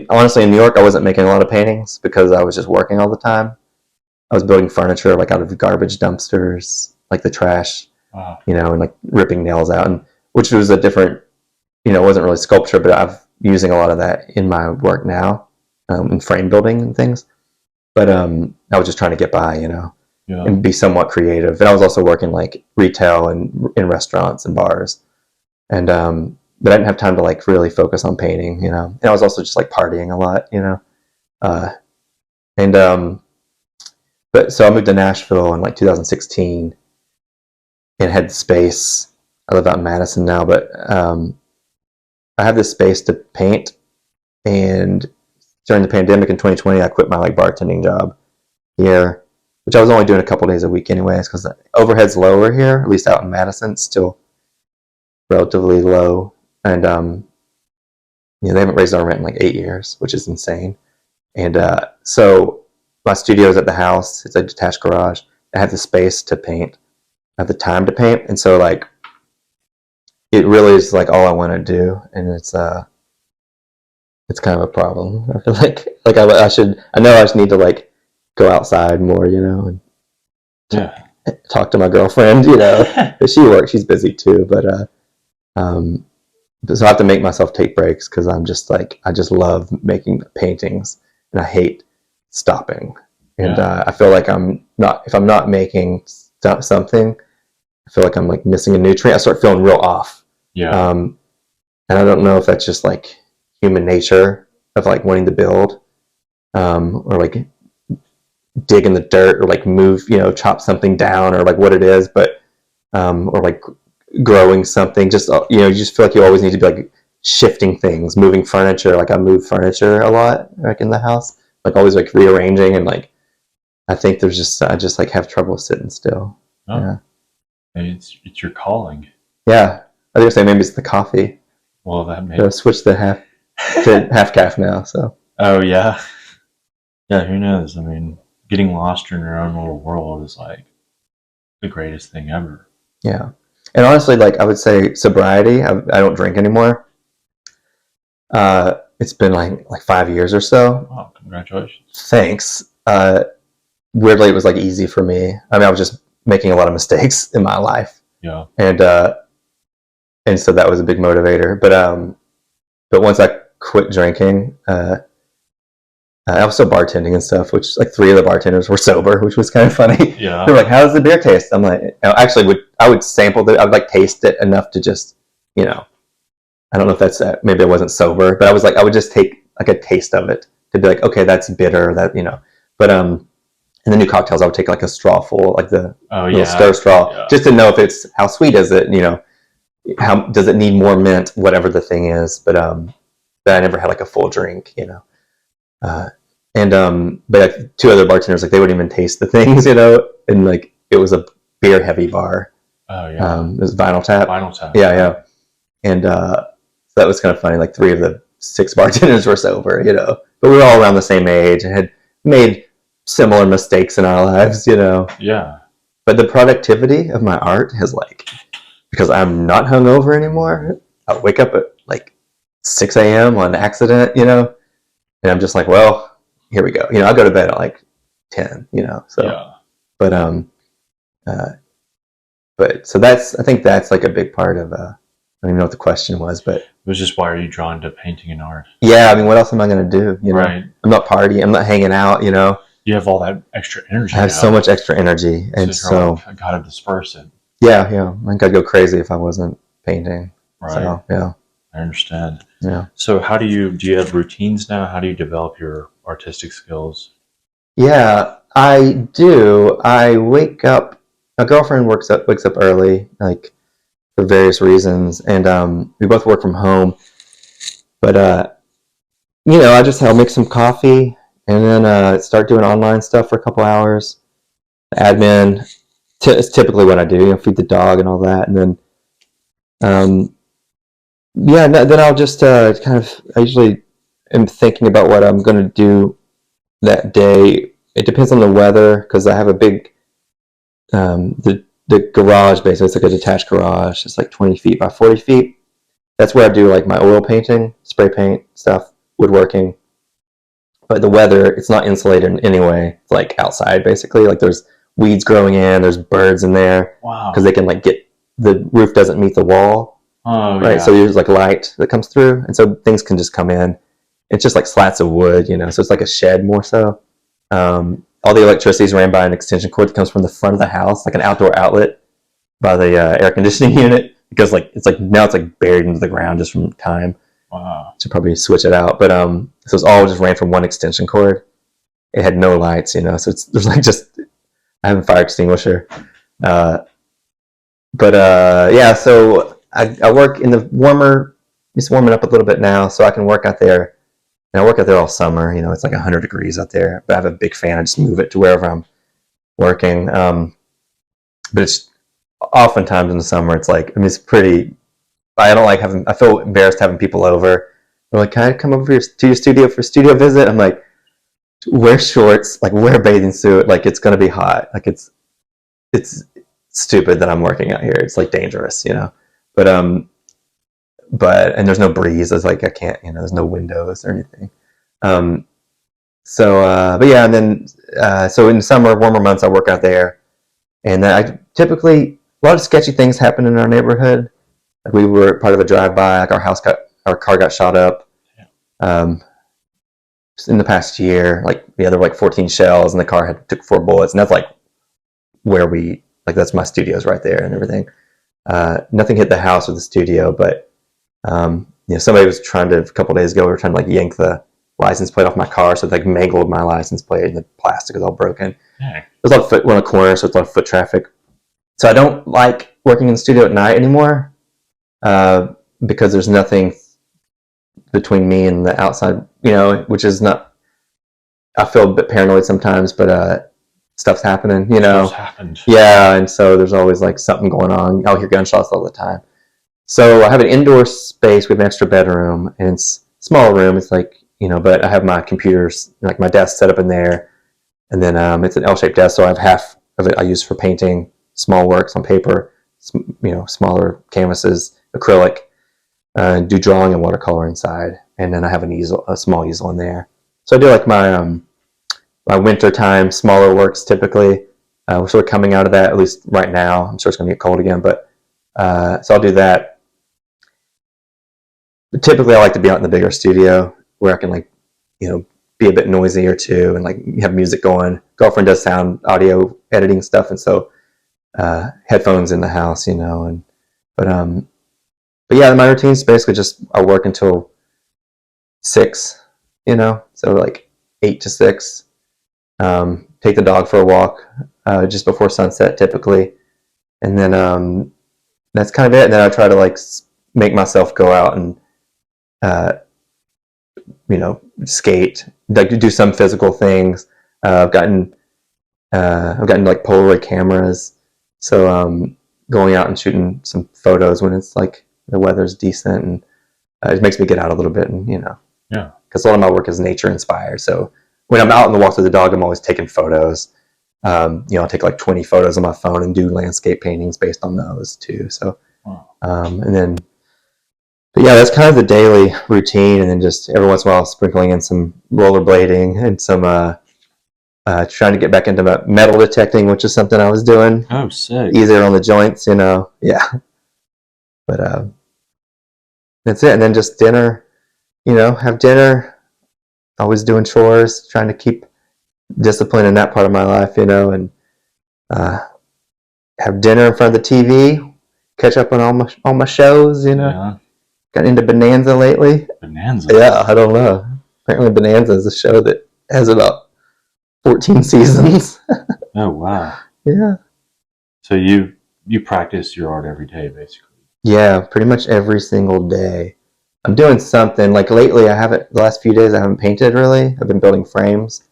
honestly in New York I wasn't making a lot of paintings because I was just working all the time. I was building furniture like out of garbage dumpsters, like the trash. Wow. And like ripping nails out, and which was a different, it wasn't really sculpture, but I'm using a lot of that in my work now, in frame building and things. But I was just trying to get by, and be somewhat creative. And I was also working like retail and in restaurants and bars, and but I didn't have time to like really focus on painting, And I was also just like partying a lot, But so I moved to Nashville in like 2016, and had space. I live out in Madison now, but I had this space to paint, and during the pandemic in 2020, I quit my like bartending job here, which I was only doing a couple days a week anyways, because the overhead's lower here, at least out in Madison. It's still relatively low, and they haven't raised our rent in like 8 years, which is insane. And so my studio is at the house. It's a detached garage. I have the space to paint. I have the time to paint, and so like it really is like all I want to do, and it's kind of a problem. I feel like I know I just need to like go outside more, and talk to my girlfriend, but she works, she's busy too, but so I have to make myself take breaks because I'm just like, I just love making paintings and I hate stopping. And I feel like if I'm not making something, I feel like I'm like missing a nutrient. I start feeling real off. Yeah. And I don't know if that's just like human nature of like wanting to build, or like dig in the dirt, or like move, chop something down, or like what it is, but or like growing something. Just you just feel like you always need to be like shifting things, moving furniture. Like I move furniture a lot, like in the house, like always like rearranging, and like I think I just like have trouble sitting still. Oh. Yeah. It's your calling. Yeah, I was gonna say maybe it's the coffee. Well, that may switch to half calf now. So. Oh yeah. Yeah. Who knows? I mean, getting lost in your own little world is like the greatest thing ever. Yeah, and honestly, like I would say sobriety. I don't drink anymore. It's been like 5 years or so. Wow! Congratulations. Thanks. Weirdly, it was like easy for me. I mean, I was just making a lot of mistakes in my life. Yeah. And so that was a big motivator. But once I quit drinking, I was still bartending and stuff, which like 3 of the bartenders were sober, which was kind of funny. Yeah. They're like, "How does the beer taste?" I'm like, I would sample it. I would like taste it enough to just, I don't know if that's maybe I wasn't sober, but I would just take like a taste of it to be like, okay, that's bitter, that. But in the new cocktails, I would take like a straw full, like the little stir straw, just to know if how sweet is it, how does it need more mint, whatever the thing is. But I never had like a full drink, you know. But like, two other bartenders, like they wouldn't even taste the things, you know, and like it was a beer heavy bar. Oh yeah. It was Vinyl Tap. Vinyl Tap. Yeah. And so that was kind of funny. Like 3 of the 6 bartenders were sober, you know, but we were all around the same age and had made similar mistakes in our lives, you know. Yeah. But the productivity of my art has like, because I'm not hungover anymore, I wake up at like 6 a.m. on accident, you know, and I'm just like, well, here we go. You know, I'll go to bed at like 10, you know, so, Yeah. but so that's, I think that's like a big part of, I don't even know what the question was, but It was just, why are you drawn to painting and art? yeah, I mean, what else am I going to do? You know, Right. I'm not partying, I'm not hanging out, you know. You have all that extra energy. I have now. so much extra energy, and so I gotta disperse it. yeah, I think I'd go crazy if I wasn't painting. Right. So yeah, I understand. yeah, So do you have routines now? How do you develop your artistic skills? yeah. I do. I wake up. My girlfriend wakes up early, like for various reasons, and we both work from home. But you know, I'll make some coffee and then start doing online stuff for a couple hours. Admin is typically what I do. You know, feed the dog and all that, and then yeah, then I'll just kind of. I usually am thinking about what I'm going to do that day. It depends on the weather because I have a big the garage basically. It's like a detached garage. It's like 20 feet by 40 feet. That's where I do like my oil painting, spray paint stuff, woodworking. But the weather, it's not insulated in any way. It's like outside basically. Like there's weeds growing in, there's birds in there. Wow. Because they can like get, the roof doesn't meet the wall. Oh, right. Yeah. So there's like light that comes through, and so things can just come in. It's just like slats of wood, you know. So it's like a shed more so. All the electricity is ran by an extension cord that comes from the front of the house, like an outdoor outlet by the air conditioning unit. Because like it's like buried into the ground just from time. Wow. Should probably switch it out, but so it's all just ran from one extension cord. It had no lights, you know. So there's like just, I have a fire extinguisher. Yeah, so I work in the warmer. It's warming up a little bit now, so I can work out there. And I work out there all summer. You know, it's like 100 degrees out there. But I have a big fan. I just move it to wherever I'm working. But it's oftentimes in the summer. It's like, I mean, it's pretty. I don't like having. I feel embarrassed having people over. They're like, "Can I come over to your studio for a studio visit?" I'm like, "Wear shorts. Like, wear a bathing suit. Like, it's gonna be hot. Like, it's stupid that I'm working out here. It's like dangerous, you know." But and there's no breeze. It's like I can't, you know, there's no windows or anything. But yeah, and then so in the summer, warmer months, I work out there, and then I typically, a lot of sketchy things happen in our neighborhood. Like we were part of a drive-by. Like our car got shot up. In the past year, like the other like 14 shells, and the car took 4 bullets, and that's like where that's my studio's right there and everything. Nothing hit the house or the studio, but you know, somebody was trying to, a couple days ago, we were trying to like yank the license plate off my car, so it like mangled my license plate, and the plastic is all broken. Dang. There's a lot of foot, we're on a corner, so it's a lot of foot traffic. So I don't like working in the studio at night anymore, because there's nothing between me and the outside, you know, which is not, I feel a bit paranoid sometimes, but stuff's happening, you know. Stuff's happened. Yeah, and so there's always like something going on. I'll hear gunshots all the time. So I have an indoor space. We have an extra bedroom, and it's a small room. It's like, you know, but I have my computers, like my desk set up in there, and then it's an L-shaped desk, so I have half of it I use for painting small works on paper, you know, smaller canvases, acrylic, do drawing and watercolor inside, and then I have a small easel in there. So I do like my wintertime smaller works typically. We're sort of coming out of that, at least right now. I'm sure it's going to get cold again, but so I'll do that. But typically, I like to be out in the bigger studio where I can, like, you know, be a bit noisier too, and like have music going. Girlfriend does sound audio editing stuff, and so headphones in the house, you know. But yeah, my routine is basically just I work until 6, you know, so like 8 to 6. Take the dog for a walk just before sunset typically, and then that's kind of it. And then I try to like make myself go out and skate, like do some physical things. I've gotten like Polaroid cameras, so going out and shooting some photos when it's like the weather's decent, and it makes me get out a little bit, and Yeah. because a lot of my work is nature inspired. So when I'm out on the walk with the dog, I'm always taking photos. I'll take like 20 photos on my phone and do landscape paintings based on those too. So, and then, but yeah, that's kind of the daily routine. And then just every once in a while sprinkling in some rollerblading and some, trying to get back into metal detecting, which is something I was doing. Oh, sick. Easier on the joints, yeah. But, that's it. And then just dinner, have dinner, always doing chores, trying to keep discipline in that part of my life, and have dinner in front of the TV, catch up on all my shows, Yeah. Got into Bonanza lately. Bonanza. Yeah, I don't know. Apparently Bonanza is a show that has about 14 seasons. Oh, wow. Yeah. So you practice your art every day, basically. Yeah, pretty much every single day. I'm doing something. Like lately, the last few days I haven't painted really. I've been building frames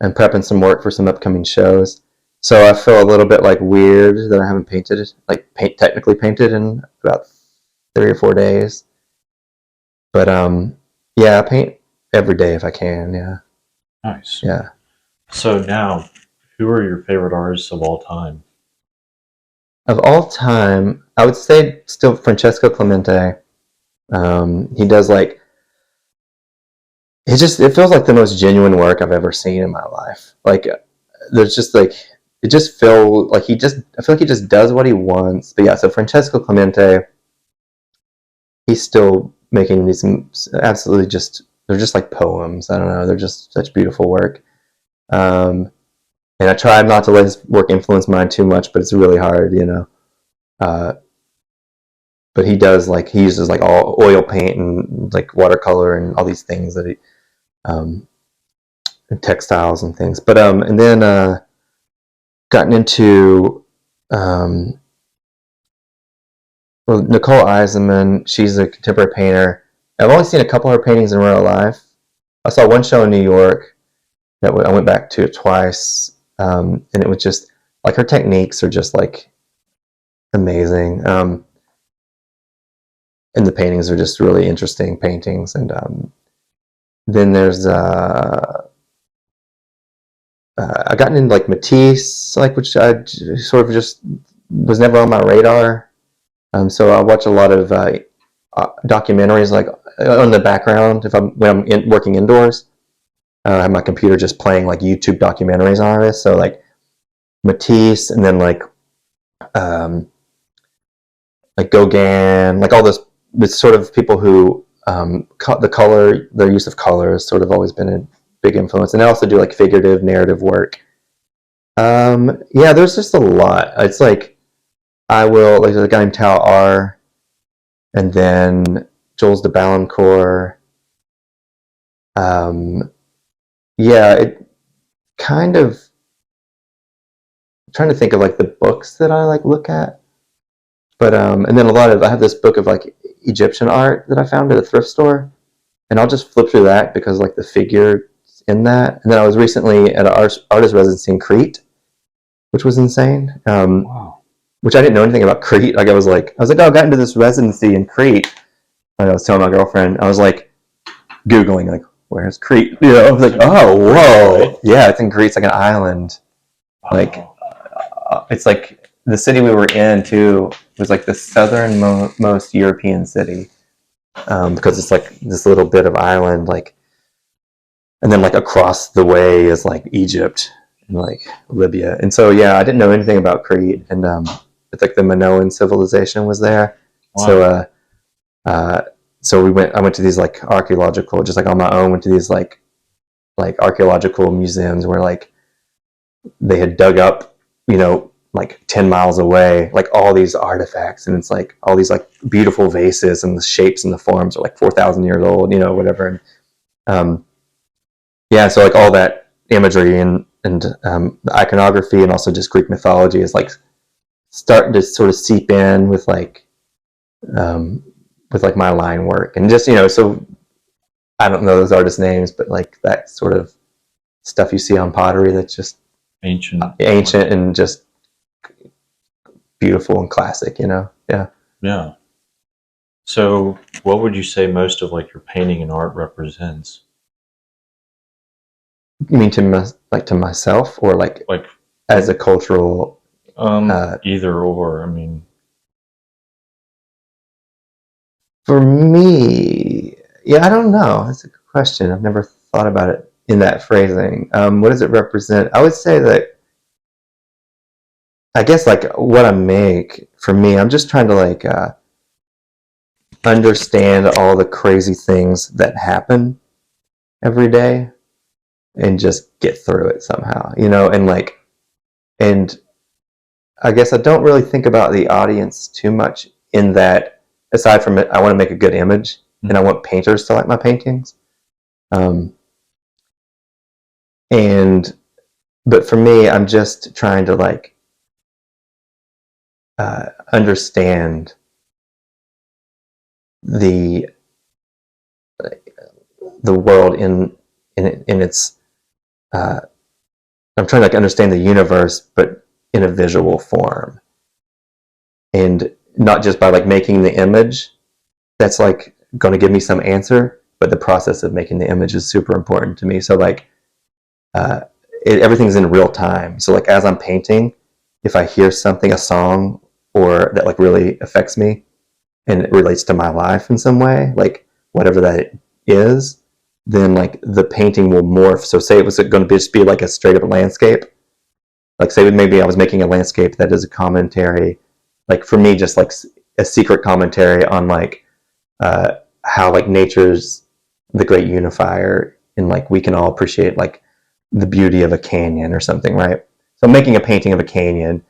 and prepping some work for some upcoming shows. So I feel a little bit like weird that I haven't technically painted in about 3 or 4 days. But yeah, I paint every day if I can. Yeah. Nice. Yeah. So now, who are your favorite artists of all time? Of all time, I would say still Francesco Clemente. He does like, it feels like the most genuine work I've ever seen in my life. Like there's just like, it just feels like I feel like he just does what he wants. But yeah, so Francesco Clemente, he's still making these absolutely they're just like poems. I don't know. They're just such beautiful work. And I try not to let his work influence mine too much, but it's really hard, but he uses like all oil paint and like watercolor and all these things that and textiles and things. But and then gotten into Nicole Eisenman. She's a contemporary painter. I've only seen a couple of her paintings in real life. I saw one show in New York that I went back to it twice, and it was just like her techniques are just like amazing. And the paintings are just really interesting paintings. And then there's I gotten into like Matisse, like which I sort of just was never on my radar. So I watch a lot of documentaries, like on the background when I'm working indoors. I have my computer just playing like YouTube documentaries on artists. So like Matisse, and then like Gauguin, like all this sort of people who their use of color has sort of always been a big influence. And I also do like figurative narrative work. Yeah, there's just a lot. It's like there's a guy named Tal R, and then Jules de Balincourt. Yeah, it kind of, I'm trying to think of like the books that I like look at. But and then I have this book of like Egyptian art that I found at a thrift store, and I'll just flip through that because like the figure in that. And then I was recently at an artist residency in Crete, which was insane. Wow. Which I didn't know anything about Crete. Like I was like, oh, I got into this residency in Crete. And I was telling my girlfriend, I was like Googling like, where's Crete? I was like, oh, whoa, yeah, it's in Crete. It's like an island. Like it's like the city we were in too was like the southernmost European city, because it's like this little bit of island, like, and then like across the way is like Egypt and like Libya. And so yeah, I didn't know anything about Crete, and it's like the Minoan civilization was there. Wow. So I went to these like archaeological, just like on my own, went to these like archaeological museums where like they had dug up, like 10 miles away, like all these artifacts, and it's like all these like beautiful vases, and the shapes and the forms are like 4,000 years old, whatever. And yeah, so like all that imagery and the iconography and also just Greek mythology is like starting to sort of seep in with like my line work, and just, so I don't know those artists' names, but like that sort of stuff you see on pottery that's just ancient and just beautiful and classic, Yeah. So what would you say most of like your painting and art represents? You mean to myself, or like as a cultural? Either or. I mean, for me, yeah, I don't know. That's a good question. I've never thought about it in that phrasing. What does it represent? I would say that, I guess, like what I make, for me, I'm just trying to like understand all the crazy things that happen every day and just get through it somehow, and I guess I don't really think about the audience too much, in that, aside from it, I want to make a good image, and I want painters to like my paintings. But for me, I'm just trying to like understand the world in its. I'm trying to like understand the universe, but in a visual form, and not just by like making the image that's like going to give me some answer, but the process of making the image is super important to me. So like everything's in real time. So like as I'm painting, if I hear something, a song, or that like really affects me and it relates to my life in some way, like whatever that is, then like the painting will morph. So say it was going to just be like a straight up landscape. Like say maybe I was making a landscape that is a commentary, like for me, just like a secret commentary on like how like nature's the great unifier, and like we can all appreciate like the beauty of a canyon or something, right? So I'm making a painting of a canyon,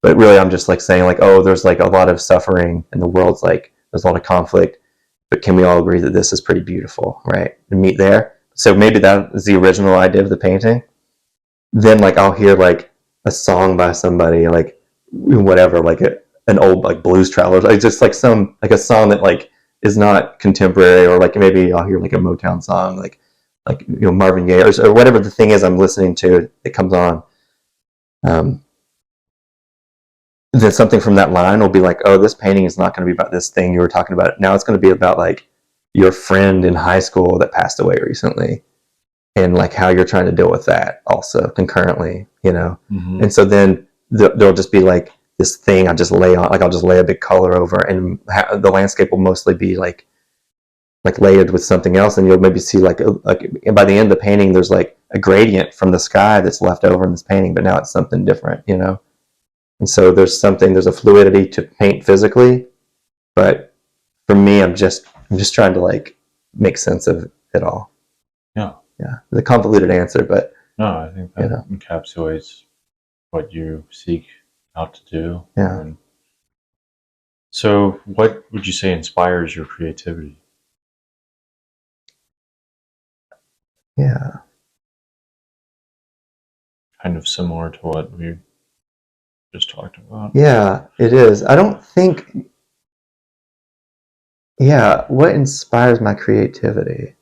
but really I'm just like saying like, oh, there's like a lot of suffering in the world's, like there's a lot of conflict, but can we all agree that this is pretty beautiful, right? And meet there. So maybe that is the original idea of the painting. Then like I'll hear like a song by somebody, like whatever, like an old like blues traveler, like just like some like a song that like is not contemporary, or like maybe I'll hear like a Motown song, like Marvin Gaye, or whatever the thing is I'm listening to, it comes on. Then something from that line will be like, oh, this painting is not going to be about this thing you were talking about. Now it's going to be about like your friend in high school that passed away recently, and like how you're trying to deal with that also concurrently, And so then there'll just be like this thing I just lay on, like I'll just lay a big color over, and the landscape will mostly be like layered with something else, and you'll maybe see like and by the end of the painting there's like a gradient from the sky that's left over in this painting, but now it's something different, And so there's a fluidity to paint physically, but for me, I'm just trying to like make sense of it all. Yeah, the convoluted answer, but no, I think that encapsulates what you seek out to do. Yeah. So what would you say inspires your creativity? Yeah. Kind of similar to what we just talked about. Yeah, it is. I don't think. Yeah, what inspires my creativity?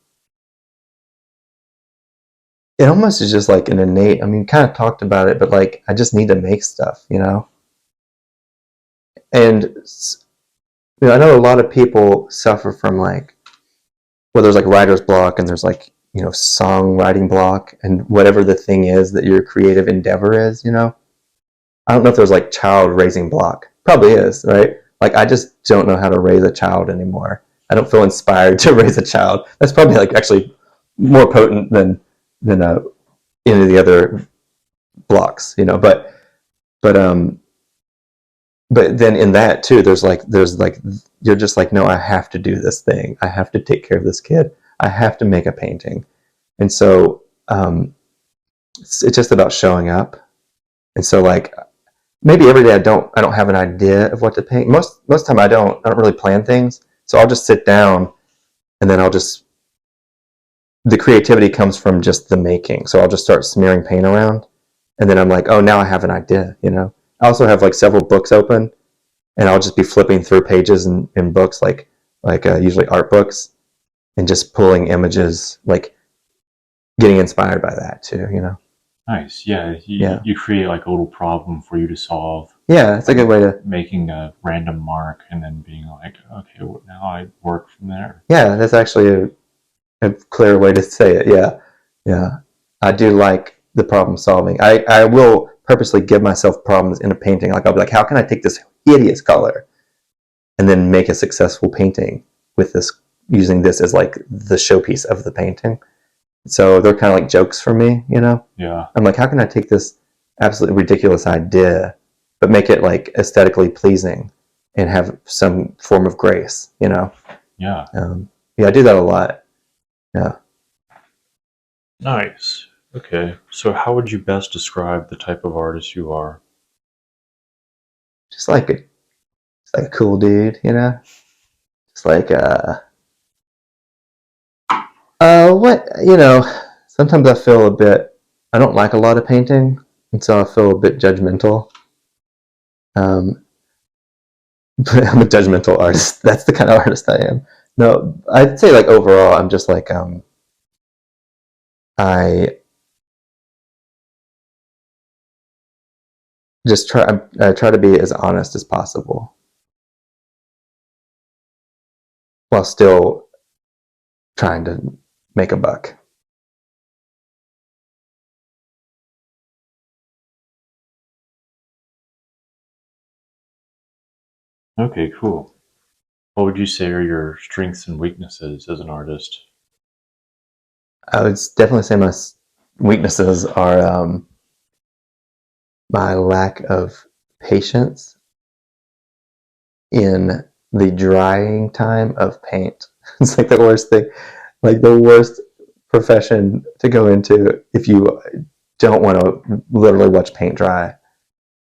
It almost is just like an innate. I mean, kind of talked about it, but like I just need to make stuff, And I know a lot of people suffer from like, well, there's like writer's block, and there's like songwriting block, and whatever the thing is that your creative endeavor is, I don't know if there's like child raising block. Probably is, right? Like I just don't know how to raise a child anymore. I don't feel inspired to raise a child. That's probably like actually more potent than any of the other blocks, But then in that too, there's like you're just like, no, I have to do this thing. I have to take care of this kid. I have to make a painting, and so it's just about showing up. And so like maybe every day I don't have an idea of what to paint. Most time I don't really plan things. So I'll just sit down, and then the creativity comes from just the making. So I'll just start smearing paint around, and then I'm like, oh, now I have an idea, I also have like several books open, and I'll just be flipping through pages in books, like usually art books, and just pulling images, like getting inspired by that too. Nice. Yeah. Yeah. You create like a little problem for you to solve. Yeah, it's a good way to. Making a random mark and then being like, okay, well, now I work from there. Yeah, that's actually a clear way to say it. Yeah, yeah. I do like the problem solving. I will purposely give myself problems in a painting. Like I'll be like, how can I take this hideous color and then make a successful painting with this, using this as like the showpiece of the painting. So they're kind of like jokes for me, Yeah. I'm like, how can I take this absolutely ridiculous idea, but make it like aesthetically pleasing and have some form of grace, Yeah. Yeah, I do that a lot. Yeah. Nice. Okay. So how would you best describe the type of artist you are? Just like a cool dude, Just like what sometimes I feel a bit, I don't like a lot of painting, and so I feel a bit judgmental. But I'm a judgmental artist. That's the kind of artist I am. No, I'd say like overall I'm just like I just I try to be as honest as possible while still trying to make a buck. Okay, cool. What would you say are your strengths and weaknesses as an artist? I would definitely say my weaknesses are my lack of patience in the drying time of paint. It's like the worst thing, like the worst profession to go into if you don't want to literally watch paint dry.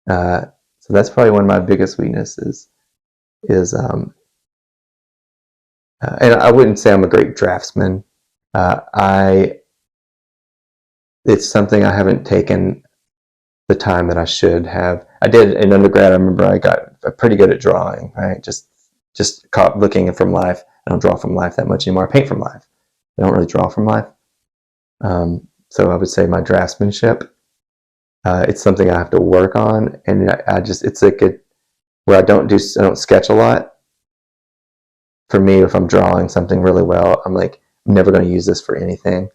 So that's probably one of my biggest weaknesses. And I wouldn't say I'm a great draftsman. It's something I haven't taken the time that I should have. I did in undergrad. I remember I got pretty good at drawing. Right, just caught looking from life. I don't draw from life that much anymore. I paint from life. I don't really draw from life. So I would say my draftsmanship. It's something I have to work on, and it's like where I don't sketch a lot. For me, if I'm drawing something really well, I'm like, I'm never going to use this for anything.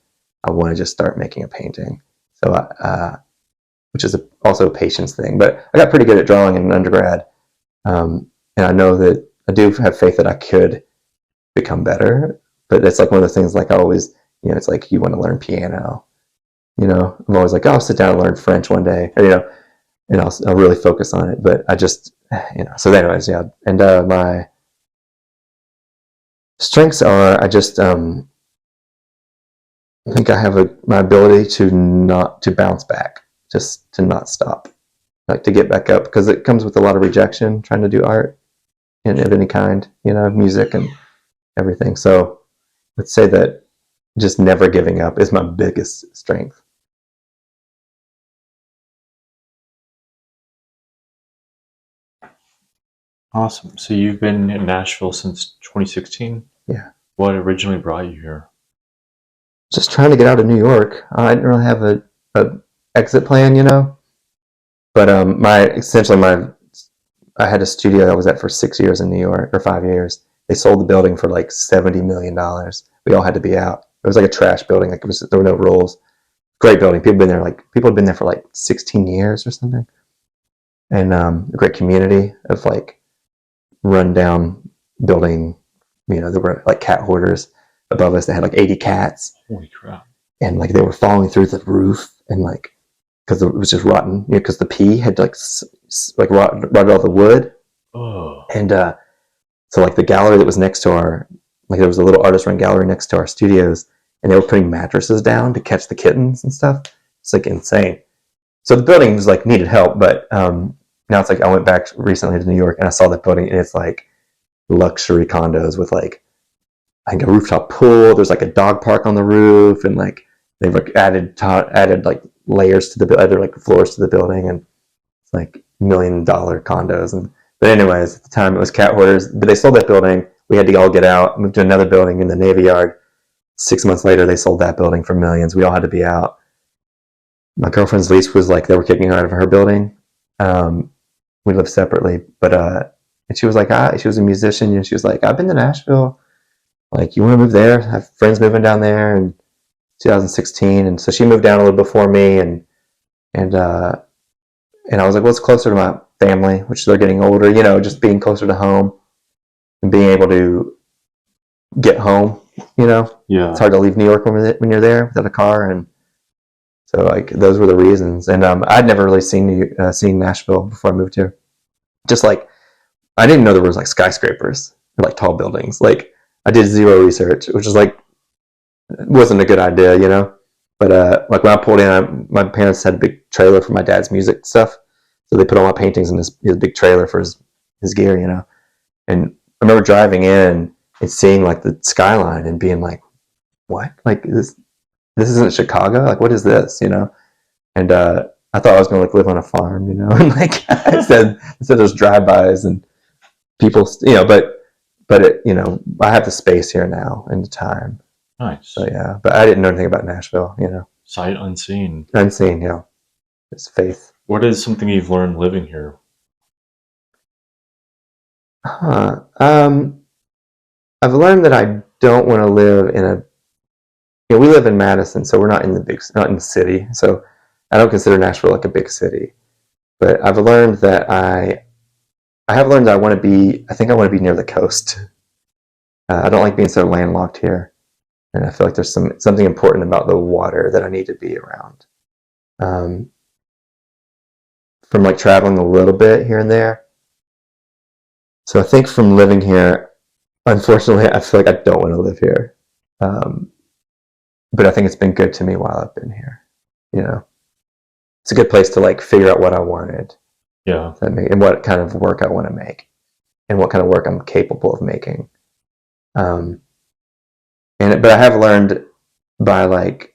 I want to just start making a painting. So, which is also a patience thing. But I got pretty good at drawing in undergrad, and I know that I do have faith that I could become better. But it's like one of those things. Like I always, it's like you want to learn piano. I'm always like, oh, I'll sit down and learn French one day, or, and I'll really focus on it. But I just, So, anyways, yeah. And my strengths are I think I have my ability to bounce back, just to not stop, like to get back up, because it comes with a lot of rejection trying to do art of any kind, music and everything. So let's say that just never giving up is my biggest strength. Awesome. So you've been in Nashville since 2016? Yeah. What originally brought you here? Just trying to get out of New York. I didn't really have a exit plan, But I had a studio I was at for 6 years in New York, or 5 years. They sold the building for like $70 million. We all had to be out. It was like a trash building. Like there were no rules. Great building. People had been there for like 16 years or something. And a great community of like rundown building. There were like cat hoarders above us. They had like 80 cats. Holy crap. And like they were falling through the roof, and like, because it was just rotten, because the pee had like rotted all the wood. Oh. And so like the gallery that was next to there was a little artist run gallery next to our studios, and they were putting mattresses down to catch the kittens and stuff. It's like insane. So the building was like needed help, but now it's like I went back recently to New York and I saw that building, and it's like luxury condos with like, I think, a rooftop pool. There's like a dog park on the roof, and like they've like added like layers to the other like floors to the building, and it's like $1 million condos. But anyways, at the time it was cat hoarders. But they sold that building. We had to all get out, moved to another building in the Navy Yard. 6 months later, they sold that building for millions. We all had to be out. My girlfriend's lease was like they were kicking her out of her building. We lived separately, but and she was like, she was a musician, and she was like, I've been to Nashville. Like, you want to move there? I have friends moving down there in 2016, and so she moved down a little before me, and I was like, well, it's closer to my family, which they're getting older. You know, just being closer to home and being able to get home. You know, Yeah. It's hard to leave New York when you're there without a car, and so like those were the reasons. And I'd never really seen Nashville before I moved here. Just like I didn't know there was like skyscrapers or like tall buildings. Like I did zero research, which is like wasn't a good idea, you know. But like when I pulled in, my parents had a big trailer for my dad's music stuff, so they put all my paintings in his big trailer for his gear, you know. And I remember driving in and seeing like the skyline and being like, "What? Like this isn't Chicago? Like what is this?" You know. And I thought I was going to like live on a farm, you know. And like I said there's drive-bys and people, you know. But it, you know, I have the space here now and the time. Nice. So yeah, but I didn't know anything about Nashville, you know. Sight unseen. Unseen, yeah. It's faith. What is something you've learned living here? I've learned that I don't want to live in a. You know, we live in Madison, so we're not in the city. So I don't consider Nashville like a big city. But I've learned that I have learned that I want to be. I think I want to be near the coast. I don't like being so landlocked here, and I feel like there's something important about the water that I need to be around. From like traveling a little bit here and there. So I think from living here, unfortunately, I feel like I don't want to live here. But I think it's been good to me while I've been here. You know, it's a good place to like figure out what I wanted. Yeah. And what kind of work I want to make, and what kind of work I'm capable of making. But I have learned by like,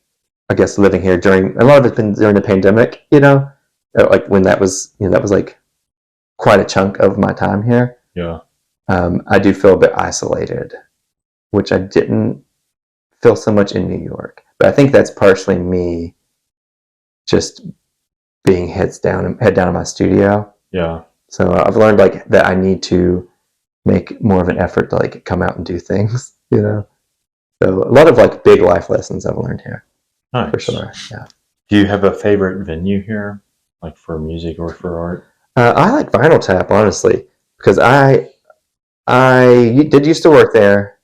I guess living here during a lot of it's been during the pandemic. You know, like when that was like quite a chunk of my time here. Yeah. I do feel a bit isolated, which I didn't feel so much in New York. But I think that's partially me just being head down in my studio. Yeah. So I've learned like that I need to make more of an effort to like come out and do things, you know. So a lot of like big life lessons I've learned here. Nice. For sure. Yeah. Do you have a favorite venue here, like for music or for art? I like Vinyl Tap, honestly, because I did used to work there,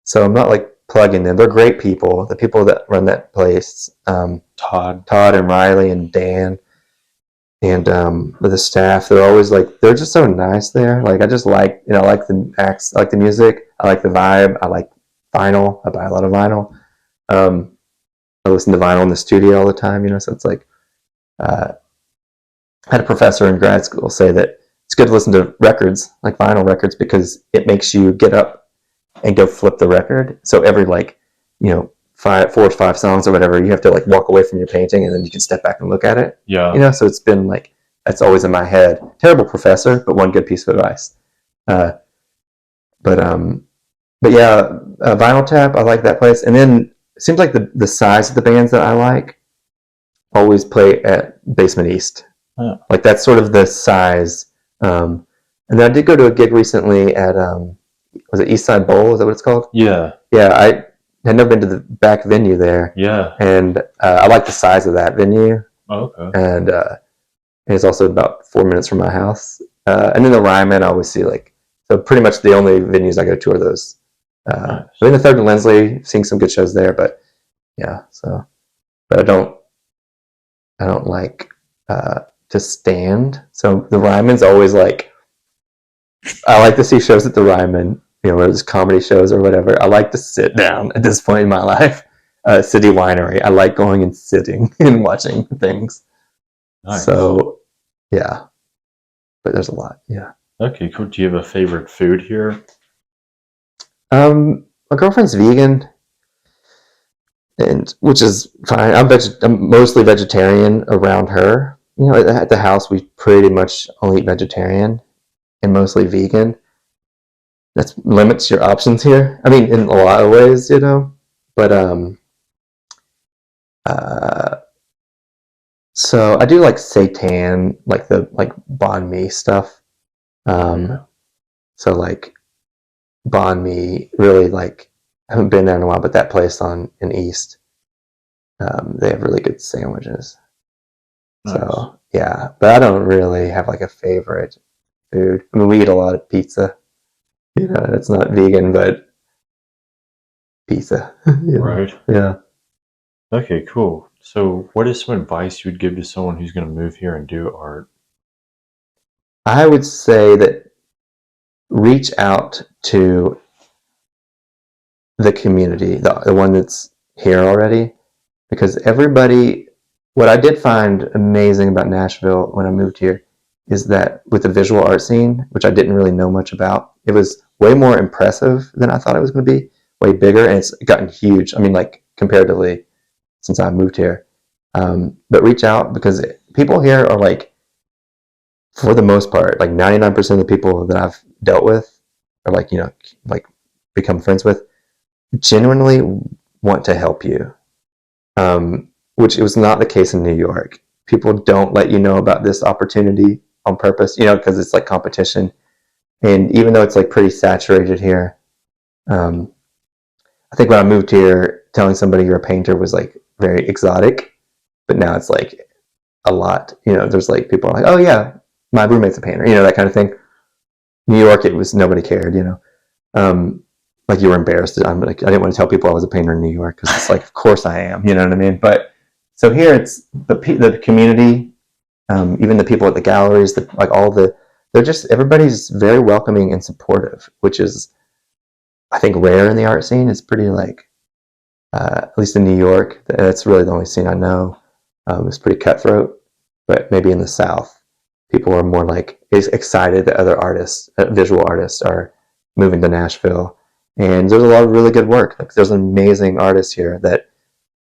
so I'm not like plugging them. They're great people. The people that run that place, Todd and Riley and Dan, and the staff. They're always like they're just so nice there. Like I just like I like the acts, I like the music, I like the vibe, I like vinyl. I buy a lot of vinyl. I listen to vinyl in the studio all the time, you know. So it's like I had a professor in grad school say that it's good to listen to records, like vinyl records, because it makes you get up and go flip the record. So every 4 or 5 songs or whatever, you have to like walk away from your painting and then you can step back and look at it. Yeah. You know, so it's been like that's always in my head. Terrible professor, but one good piece of advice. But yeah, Vinyl Tap, I like that place. And then it seems like the size of the bands that I like always play at Basement East. Yeah. Like that's sort of the size. And then I did go to a gig recently at was it East Side Bowl? Is that what it's called? Yeah. Yeah, I had never been to the back venue there. Yeah. And I like the size of that venue. Oh, okay. And it's also about 4 minutes from my house. And then the Ryman, I always see so pretty much the only venues I go to are those. Nice. So in the Third and Lindsley, seeing some good shows there, but yeah. So, but I don't like to stand. So the Ryman's always like. I like to see shows at the Ryman, whether it's comedy shows or whatever. I like to sit down at this point in my life. City Winery. I like going and sitting and watching things. Nice. So, yeah. But there's a lot, yeah. Okay, cool. Do you have a favorite food here? My girlfriend's vegan, and which is fine. I'm mostly vegetarian around her, you know, at the house we pretty much only eat vegetarian and mostly vegan. That limits your options here. I mean, in a lot of ways, you know. But so I do like seitan, like the banh mi stuff. So like banh mi, really like I haven't been there in a while, but that place in East, they have really good sandwiches. Nice. So yeah, but I don't really have like a favorite food. I mean, we eat a lot of pizza. You know, it's not vegan, but pizza. You know? Right. Yeah. Okay, cool. So what is some advice you would give to someone who's going to move here and do art? I would say that reach out to the community, the one that's here already, because everybody, what I did find amazing about Nashville when I moved here is that with the visual art scene, which I didn't really know much about, it was way more impressive than I thought it was going to be, way bigger, and it's gotten huge. I mean, like comparatively since I moved here. But reach out, because people here are like, for the most part, like 99% of the people that I've dealt with or like, you know, like become friends with genuinely want to help you. Which it was not the case in New York. People don't let you know about this opportunity on purpose, you know, because it's like competition. And even though it's like pretty saturated here, I think when I moved here, telling somebody you're a painter was like very exotic, but now it's like a lot. You know, there's like people are like, oh yeah, my roommate's a painter, you know, that kind of thing. New York, it was nobody cared, you know. Like you were embarrassed. I'm like, I didn't want to tell people I was a painter in New York because it's like, of course I am, you know what I mean? But so here it's the community, even the people at the galleries, they're just, everybody's very welcoming and supportive, which is, I think, rare in the art scene. It's pretty like, at least in New York, that's really the only scene I know. It's pretty cutthroat, but maybe in the South, people are more like excited that other artists, visual artists, are moving to Nashville. And there's a lot of really good work. Like there's amazing artists here that,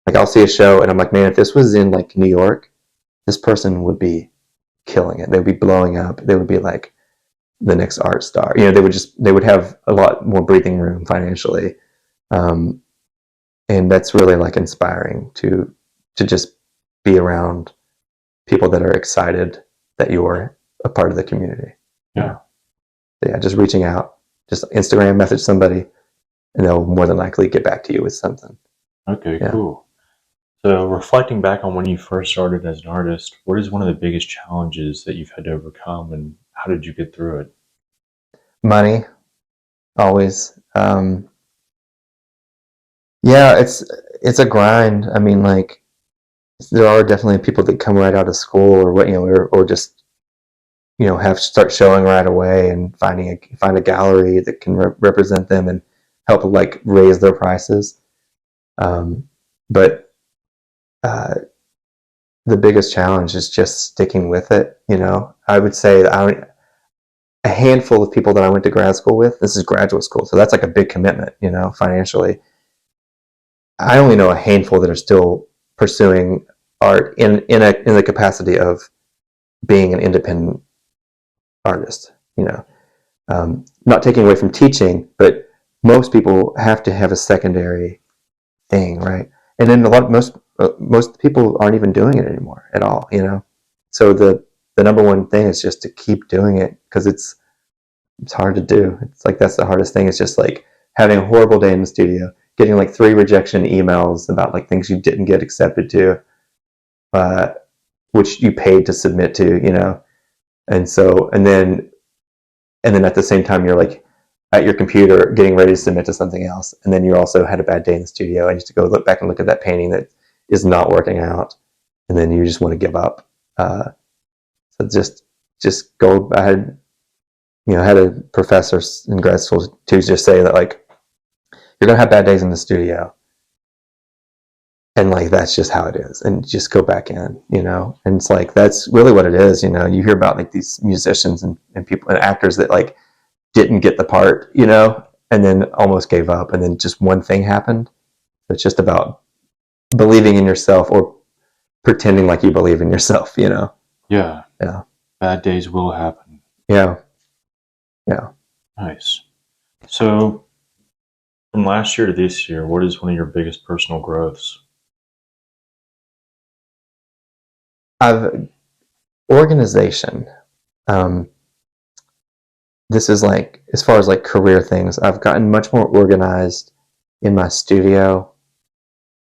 like, I'll see a show and I'm like, man, if this was in like New York, this person would be killing it. They would be blowing up. They would be like the next art star. You know, they would have a lot more breathing room financially. And that's really like inspiring to just be around people that are excited that you're a part of the community. Yeah. So yeah, just reaching out, just Instagram message somebody, and they'll more than likely get back to you with something. Okay, yeah. Cool. So reflecting back on when you first started as an artist, what is one of the biggest challenges that you've had to overcome, and how did you get through it? Money, always. Yeah, it's a grind. I mean, like, there are definitely people that come right out of school or what, you know, or just, you know, start showing right away and find a gallery that can represent them and help like raise their prices. But the biggest challenge is just sticking with it. You know, I would say a handful of people that I went to grad school with. This is graduate school, so that's like a big commitment, you know, financially. I only know a handful that are still pursuing art in the capacity of being an independent artist. You know, not taking away from teaching, but most people have to have a secondary thing, right? And then most people aren't even doing it anymore at all. You know, so the number one thing is just to keep doing it, because it's hard to do. It's like that's the hardest thing. It's just like having a horrible day in the studio, getting like 3 rejection emails about like things you didn't get accepted to, which you paid to submit to, you know, and then at the same time you're like at your computer getting ready to submit to something else, and then you also had a bad day in the studio and you have to go look back and look at that painting that is not working out, and then you just want to give up. So just go. I had a professor in grad school to just say that, like, you're gonna have bad days in the studio, and like that's just how it is, and just go back in, you know. And it's like that's really what it is, you know. You hear about like these musicians and people and actors that like didn't get the part, you know, and then almost gave up, and then just one thing happened. It's just about believing in yourself or pretending like you believe in yourself, you know. Yeah. Yeah. Bad days will happen. Yeah. Yeah. Nice. So, from last year to this year, what is one of your biggest personal growths? I've organization. Um, this is like, as far as like career things, I've gotten much more organized in my studio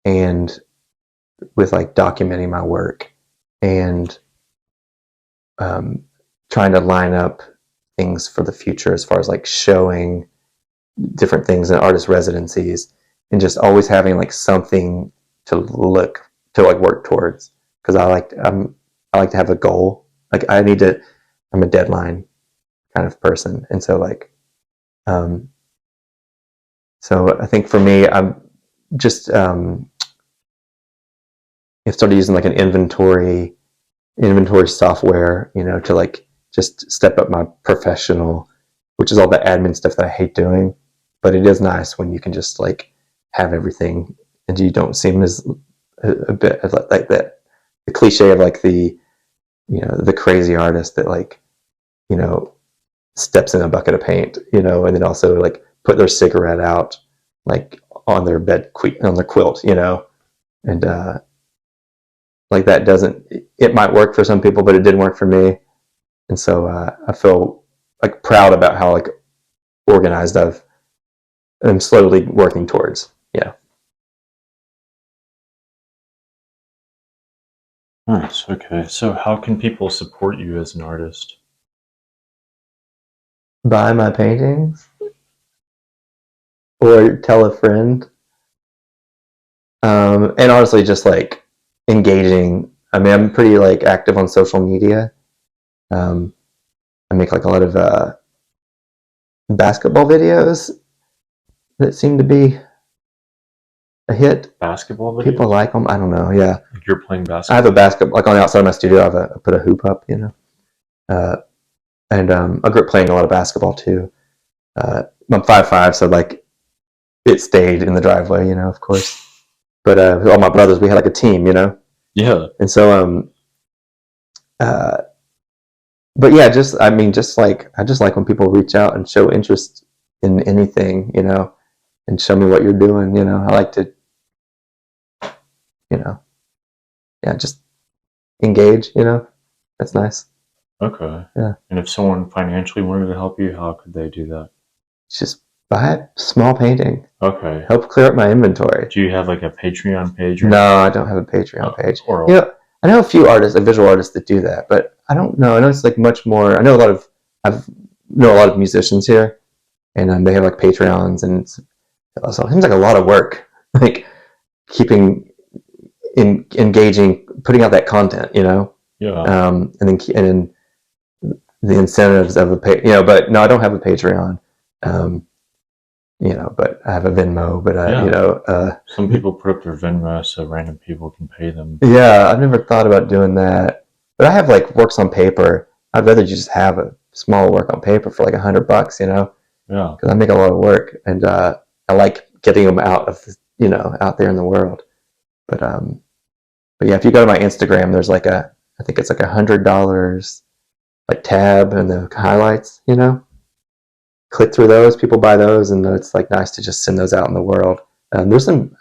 and with like documenting my work and trying to line up things for the future as far as like showing different things in artist residencies and just always having like something to like work towards, because I like to have a goal. Like I'm a deadline kind of person, and so like so I think for me, I'm just I've started using like an inventory software, to like just step up my professional, which is all the admin stuff that I hate doing. But it is nice when you can just like have everything and you don't seem as a bit like that. The cliche of like the crazy artist that like, steps in a bucket of paint, and then also like put their cigarette out like on their on their quilt, and like that doesn't, it might work for some people, but it didn't work for me. And so I feel like proud about how like organized I'm slowly working towards. Yeah. Nice. Okay. So, how can people support you as an artist? Buy my paintings or tell a friend. And honestly, just like engaging. I mean, I'm pretty like active on social media. I make like a lot of basketball videos that seem to be a hit. Basketball videos? People like them. I don't know. Yeah. Like you're playing I basketball? have a basketball, like on the outside of my studio, I put a hoop up, and I grew up playing a lot of basketball too. I'm 5'5", so like it stayed in the driveway, of course. But all my brothers, we had like a team, Yeah. and so uh, but yeah, just like I just like when people reach out and show interest in anything, and show me what you're doing, I like to, yeah, just engage, that's nice. Okay. Yeah. And if someone financially wanted to help you, how could they do that? Just buy a small painting, Okay. help clear up my inventory. Do you have like a Patreon page? No, I don't have a Patreon page. Or I know a few artists, visual artists that do that, but I don't know. I know it's like much more. I know know a lot of musicians here, and they have like Patreons, and it seems like a lot of work, like keeping engaging, putting out that content, yeah. and then the incentives of But no, I don't have a Patreon. But I have a Venmo. But Yeah. Some people put up their Venmo so random people can pay them. Yeah, I've never thought about doing that. But I have like works on paper. I'd rather just have a small work on paper for like $100, Yeah. because I make a lot of work, and I like getting them out out there in the world. But yeah, if you go to my Instagram, there's like I think it's like $100 like tab and the highlights. Click through those. People buy those, and it's like nice to just send those out in the world. I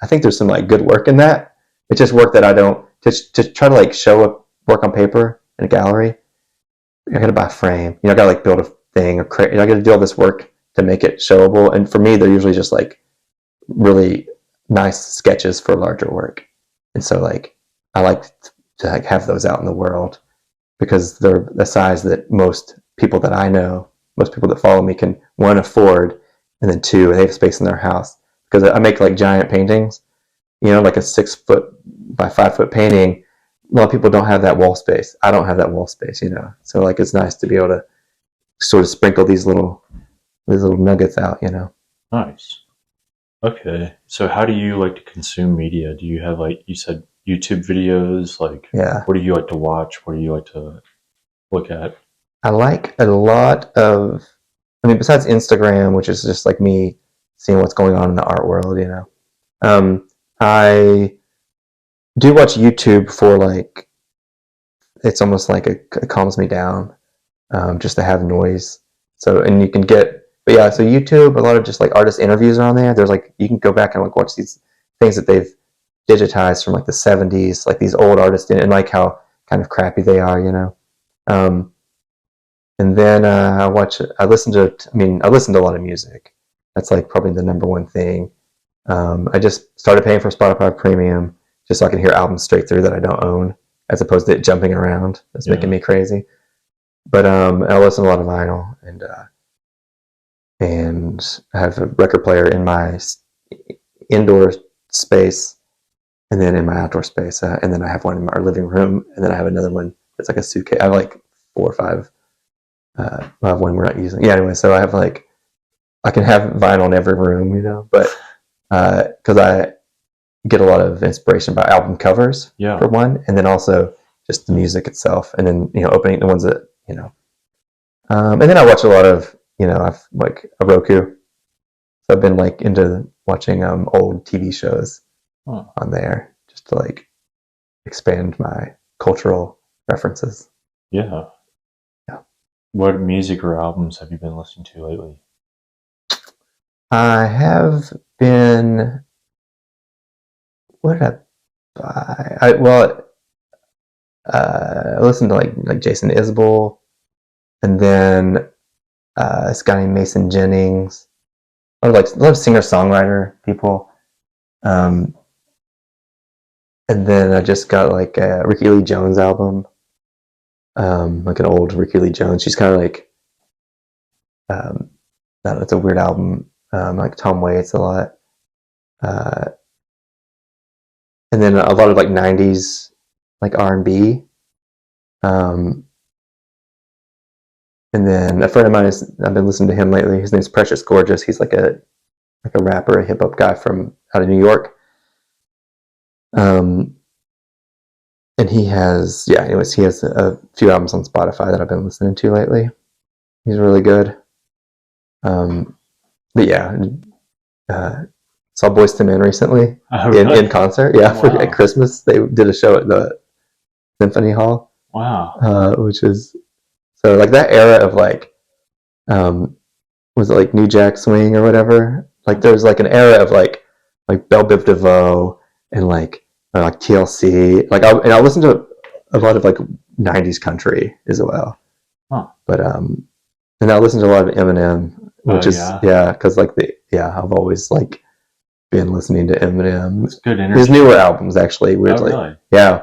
think there's some like good work in that. It's just work that I don't to try to like show up work on paper in a gallery. I got to buy a frame. I got to like build a thing or create. I got to do all this work to make it showable. And for me, they're usually just like really nice sketches for larger work. And so like I like to like have those out in the world, because they're the size that most people that I know, most people that follow me can, one, afford, and then two, they have space in their house. Because I make like giant paintings, like a 6 foot by 5 foot painting. A lot of people don't have that wall space. I don't have that wall space, So like it's nice to be able to sort of sprinkle these little nuggets out, Nice. Okay. So how do you like to consume media? Do you have, like you said, YouTube videos? Like, Yeah. what do you like to watch? What do you like to look at? I like a lot of, besides Instagram, which is just like me seeing what's going on in the art world, I do watch YouTube for like it's almost like it calms me down, just to have noise. So, and you can get, but yeah, so YouTube, a lot of just like artist interviews are on there. There's like, you can go back and like watch these things that they've digitized from like the 70s, like these old artists, and like how kind of crappy they are, you know. And then I listen to a lot of music. That's like probably the number one thing. I just started paying for Spotify Premium just so I can hear albums straight through that I don't own, as opposed to it jumping around. That's making me crazy. But I listen to a lot of vinyl, and I have a record player in my indoor space, and then in my outdoor space, and then I have one in our living room, and then I have another one that's like a suitcase. I have like 4 or 5. I have one we're not using. Yeah, anyway, so I have like, I can have vinyl in every room, you know, but because I get a lot of inspiration by album covers, for one, and then also just the music itself, and then, you know, opening the ones that, you know, and then I watch a lot of, you know, I've like a Roku, so I've been like into watching old TV shows on there just to like expand my cultural references. Yeah. What music or albums have you been listening to lately? I have been. What did I buy? I listened to like Jason Isbell, and then this guy named Mason Jennings. A lot of singer-songwriter people. And then I just got like a Ricky Lee Jones album. Like an old Ricky Lee Jones. She's kind of like, I don't know, it's a weird album. Like Tom Waits a lot. And then a lot of like 90s like R&B. And then a friend of mine I've been listening to him lately. His name's Precious Gorgeous. He's like a rapper, a hip hop guy from out of New York. And he has a few albums on Spotify that I've been listening to lately. He's really good. But yeah, saw Boyz II Men recently in concert. Yeah, at Christmas they did a show at the Symphony Hall. Wow. Which is so like that era of like, was it like New Jack Swing or whatever? Like there was like an era of like Belle Biv DeVoe and like TLC. Like I listened to a lot of like 90s country as well. But and I listened to a lot of Eminem, which because like I've always like been listening to Eminem. It's good energy. His newer albums actually, weirdly. Really? Yeah.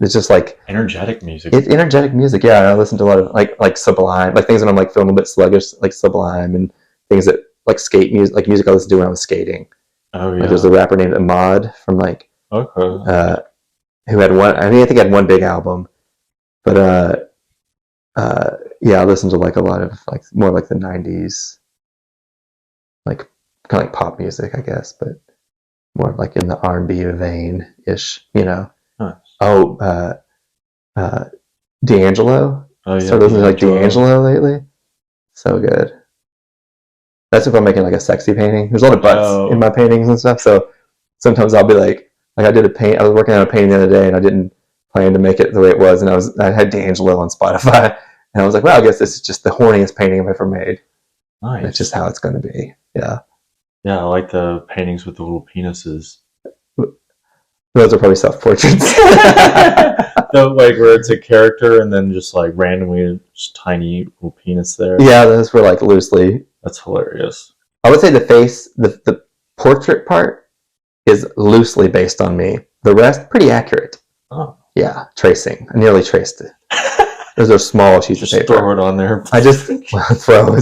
It's just like energetic music. It's energetic music. Yeah, I listen to a lot of like Sublime, like things when I'm like feeling a bit sluggish, like Sublime, and things that like skate music, like music I listened to when I was skating. Oh yeah. Like there's a rapper named Ahmad from like okay. Who had one. I think he had one big album, but I listened to like a lot of like more like the 90s, like kind of like pop music, I guess, but more like in the R&B vein ish, you know. Nice. D'Angelo. Oh yeah. So listening to like D'Angelo lately. So good. That's if I'm making like a sexy painting. There's a lot of butts in my paintings and stuff. So sometimes I'll be like I did I was working on a painting the other day and I didn't plan to make it the way it was, and I had D'Angelo on Spotify, and I was like, well, I guess this is just the horniest painting I've ever made. Nice. That's just how it's going to be. Yeah. Yeah, I like the paintings with the little penises. Those are probably self-portraits. No, like where it's a character and then just like randomly just tiny little penis there. Yeah, those were like loosely. That's hilarious. I would say the face, the portrait part is loosely based on me. The rest, pretty accurate. Oh. Yeah, tracing. I nearly traced it. Those are small sheets of paper. Just throw it on there. I just throw.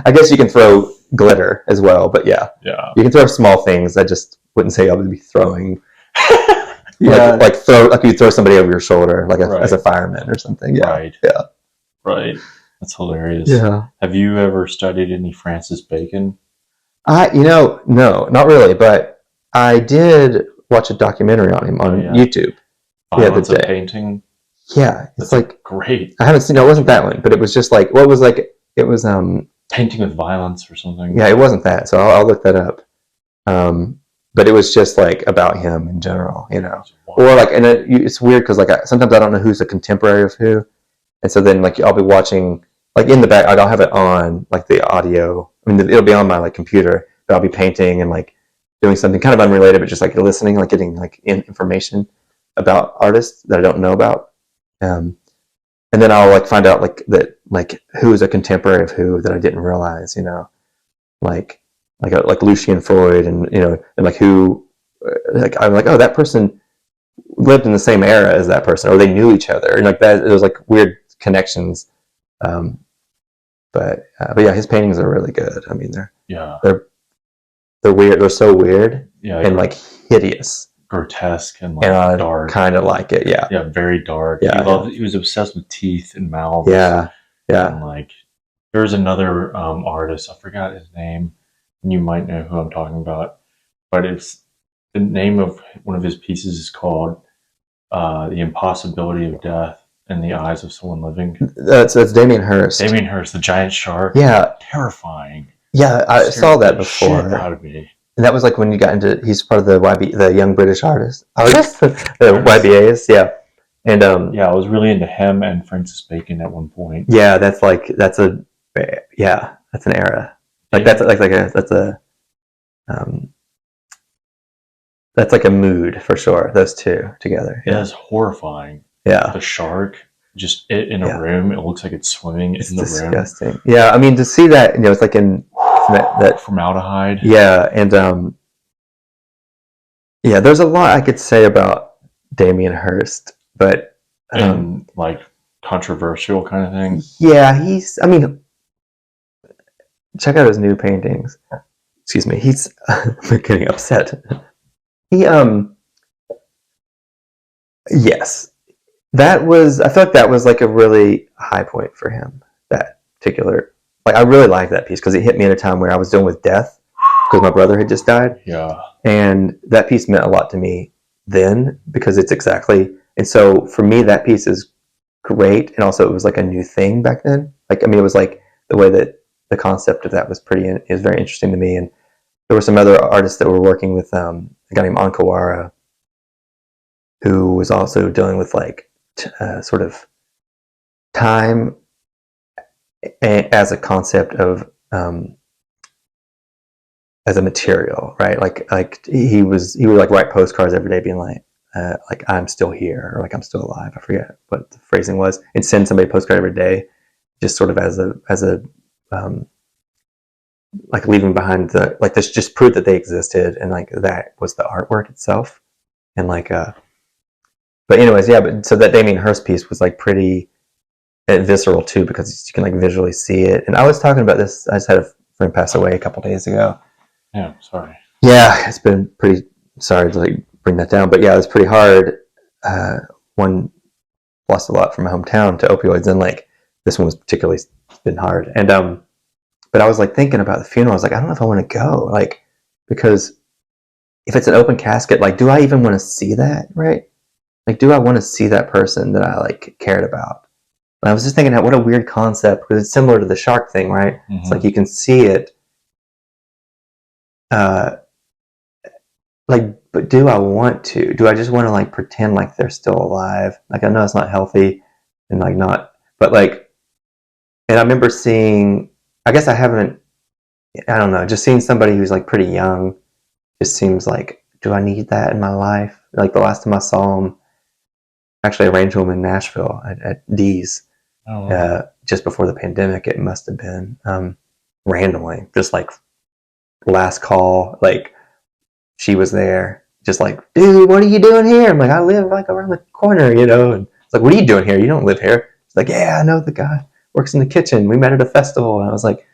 I guess you can throw glitter as well, but yeah. You can throw small things. I just wouldn't say I would be throwing. Like you throw somebody over your shoulder, like as a fireman or something. Yeah. Right. Yeah. Right. That's hilarious. Yeah. Have you ever studied any Francis Bacon? No, not really, but I did watch a documentary on him on YouTube. Violence of Painting. Yeah, it's like great. I haven't seen. No, it wasn't that one, but it was just like what was like it was Painting with Violence or something. Yeah, it wasn't that. So I'll look that up. but it was just like about him in general, you know. Or like, and it's weird because like sometimes I don't know who's a contemporary of who, and so then like I'll be watching like in the back, I'll have it on like the audio. I mean, it'll be on my like computer, but I'll be painting and like doing something kind of unrelated, but just like listening, like getting like information about artists that I don't know about. And then I'll like find out like that, like who is a contemporary of who that I didn't realize, you know, like Lucian Freud, and you know, and like who, like I'm like, oh, that person lived in the same era as that person, or they knew each other, and like that. It was like weird connections. But yeah, his paintings are really good. I mean, they're weird. They're so weird, and like hideous, grotesque, and like and I dark. Kind of like it, yeah. Yeah, very dark. Yeah, He was obsessed with teeth and mouths. Yeah. And like, there's another artist. I forgot his name, and you might know who I'm talking about. But it's the name of one of his pieces is called "The Impossibility of Death in the Eyes of Someone Living." That's Damien Hirst. Damien Hirst, the giant shark. Yeah, terrifying. Yeah, I saw that before. Shit out of me. And that was like when you got into. He's part of the Young British Artists. The YBAs, yeah. And I was really into him and Francis Bacon at one point. Yeah, that's an era. Like that's a mood for sure. Those two together. Yeah, it's horrifying. Yeah, the shark just in a room. It looks like it's swimming in the disgusting. room. Yeah, I mean to see that, you know, it's like in that formaldehyde. Yeah, and yeah, there's a lot I could say about Damien Hirst, but and like controversial kind of thing. Yeah, I mean, check out his new paintings. Excuse me, he's I'm getting upset. Yes, I feel like that was like a really high point for him. That particular, like, I really liked that piece because it hit me at a time where I was dealing with death because my brother had just died. Yeah, and that piece meant a lot to me then because it's exactly. And so for me, that piece is great, and also it was like a new thing back then. Like, I mean, it was like the way that the concept of that was is very interesting to me. And there were some other artists that were working with a guy named Ankawara, who was also dealing with like sort of time as a concept of as a material, right? Like he would like write postcards every day, being like I'm still here, or like I'm still alive. I forget what the phrasing was, and send somebody a postcard every day, just sort of as a like leaving behind this just proved that they existed, and like that was the artwork itself, and like but anyways, yeah. But so that Damien Hirst piece was like pretty visceral too, because you can like visually see it. And I was talking about this. I just had a friend pass away a couple days ago. Yeah, sorry. Yeah, it's been pretty. Sorry to like bring that down, but yeah, it was pretty hard. One lost a lot from my hometown to opioids, and like this one was particularly been hard. And but I was like thinking about the funeral. I was like, I don't know if I want to go, like, because if it's an open casket, like, do I even want to see that, right? Like, do I want to see that person that I like cared about? And I was just thinking, what a weird concept, because it's similar to the shark thing, right? Mm-hmm. It's like you can see it. Like, but do I want to? Do I just want to like pretend like they're still alive? Like, I know it's not healthy, and like not, but like, and I remember seeing. I guess I haven't. I don't know. Just seeing somebody who's like pretty young, just seems like, do I need that in my life? Like the last time I saw him, actually I ran into him in Nashville at D's, just before the pandemic. It must have been randomly, just like last call. Like she was there, just like, dude, what are you doing here? I'm like, I live like around the corner, you know. And it's like, what are you doing here? You don't live here. It's like, yeah, I know the guy works in the kitchen. We met at a festival, and I was like,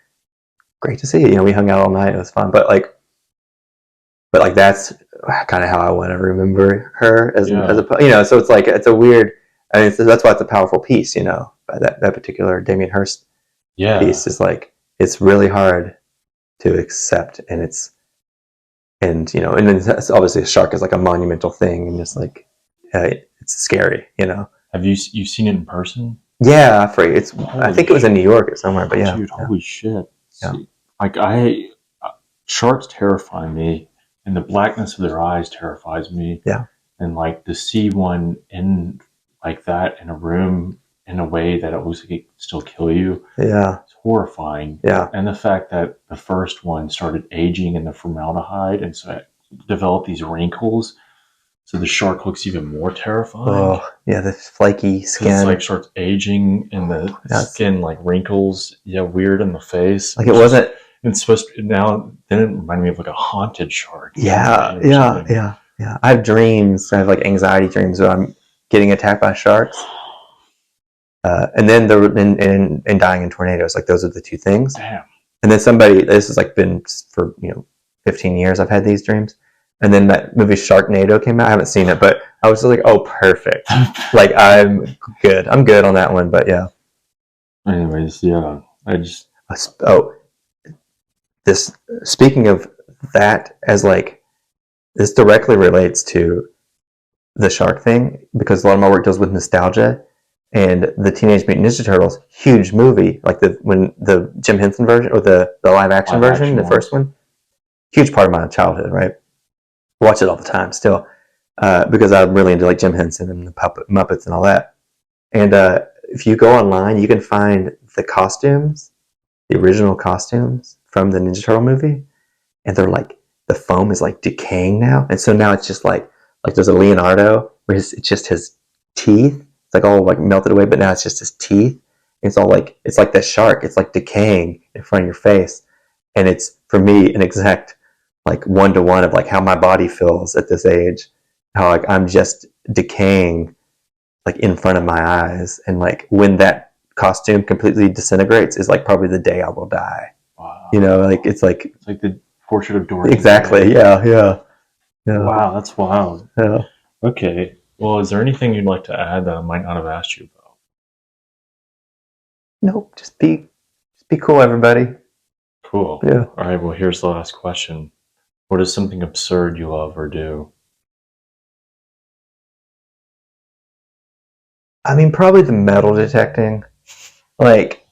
great to see you. You know, we hung out all night. It was fun, but like that's kind of how I want to remember her as a, you know. So it's like, it's a weird. I mean, that's why it's a powerful piece, you know. That particular Damien Hirst piece is like, it's really hard to accept, and you know, and then obviously a shark is like a monumental thing, and just like it's scary, you know. Have you seen it in person? Yeah, I think it was in New York or somewhere, but yeah. Dude, holy shit. Yeah. Like sharks terrify me. and the blackness of their eyes terrifies me. Yeah. And like to see one in like that in a room in a way that it looks like it could still kill you. Yeah. It's horrifying. Yeah. And the fact that the first one started aging in the formaldehyde, and so it developed these wrinkles. So the shark looks even more terrifying. Oh, yeah, the flaky skin. It's like starts aging and the skin like wrinkles. Yeah, weird in the face. Like it wasn't. It's supposed to now. Then it reminded me of like a haunted shark. Yeah. I have dreams. I have like anxiety dreams where I'm getting attacked by sharks, and then and dying in tornadoes. Like those are the two things. Damn. And then this has like been for 15 years. I've had these dreams. And then that movie Sharknado came out. I haven't seen it, but I was just like, oh, perfect. Like, I'm good. I'm good on that one, but yeah. Anyways, yeah. Speaking of that, as like, this directly relates to the shark thing, because a lot of my work deals with nostalgia. And the Teenage Mutant Ninja Turtles, huge movie. Like the Jim Henson version, or the live action version, the first one. Huge part of my childhood, right? Watch it all the time still, because I'm really into like Jim Henson and the Muppets and all that. And if you go online, you can find the costumes, the original costumes from the Ninja Turtle movie, and they're like, the foam is like decaying now, and so now it's just like there's a Leonardo where it's just his teeth, it's like all like melted away, but now it's just his teeth. It's all like, it's like the shark, it's like decaying in front of your face, and it's for me an exact like 1-to-1 of like how my body feels at this age, how like I'm just decaying like in front of my eyes, and like when that costume completely disintegrates is like probably the day I will die. Wow. Like it's like the portrait of Dorian. Exactly. Yeah. Wow, that's wild. Yeah. Okay. Well, is there anything you'd like to add that I might not have asked you about? Nope. Just be cool, everybody. Cool. Yeah. All right. Well, here's the last question. What is something absurd you love or do? I mean, probably the metal detecting. Like,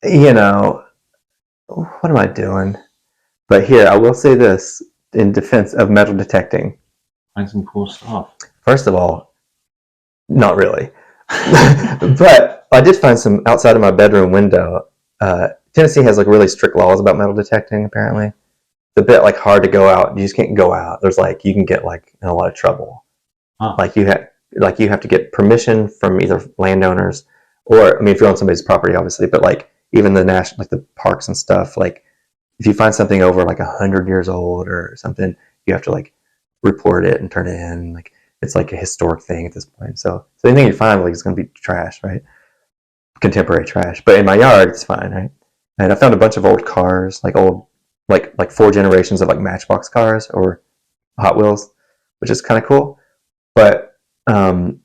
what am I doing? But here, I will say this in defense of metal detecting. Find some cool stuff. First of all, not really. But I did find some outside of my bedroom window. Tennessee has like really strict laws about metal detecting, apparently. It's a bit like hard to go out. You just can't go out. There's like, you can get like in a lot of trouble. Huh. Like you have to get permission from either landowners, or, I mean, if you're on somebody's property, obviously, but like even the national, like the parks and stuff, like if you find something over like 100 years old or something, you have to like report it and turn it in. Like it's like a historic thing at this point. So anything you find like is going to be trash, right? Contemporary trash. But in my yard, it's fine, right? And I found a bunch of old cars, like old, like 4 generations of like Matchbox cars or Hot Wheels, which is kind of cool. But I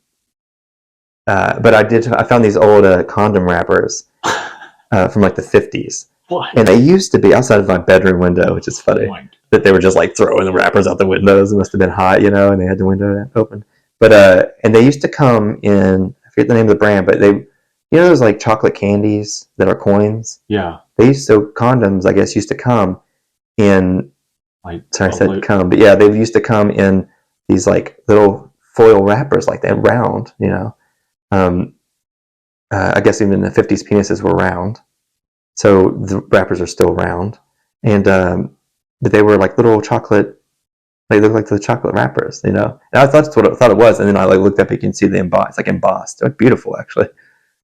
found these old condom wrappers from like the 50s. What? And they used to be outside of my bedroom window, which is funny. That they were just like throwing the wrappers out the windows. It must have been hot, and they had the window open. But and they used to come in, I forget the name of the brand, but they, those like chocolate candies that are coins. Yeah. Condoms, I guess, used to come in. Like, sorry, I said come, but yeah, they used to come in these like little foil wrappers, like that, round. I guess even in the 50s, penises were round, so the wrappers are still round, and but they were like little chocolate. They look like the chocolate wrappers, And I thought that's what I thought it was, and then I like looked up. You can see the embossed. It's like embossed. They're beautiful, actually,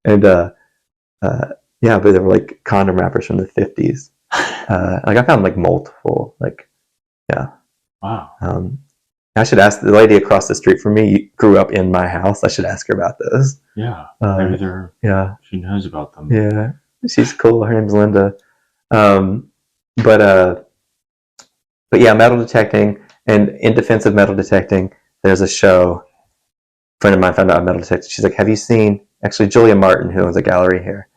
and yeah, but they were like condom wrappers from the 50s. Like I found like multiple, like, yeah. Wow. I should ask the lady across the street from me. Grew up in my house. I should ask her about those. Yeah. Maybe she knows about them. Yeah, she's cool. Her name's Linda. But yeah, metal detecting. And in defense of metal detecting, there's a show. A friend of mine found out metal detecting. She's like, "Have you seen?" Actually, Julia Martin, who owns a gallery here,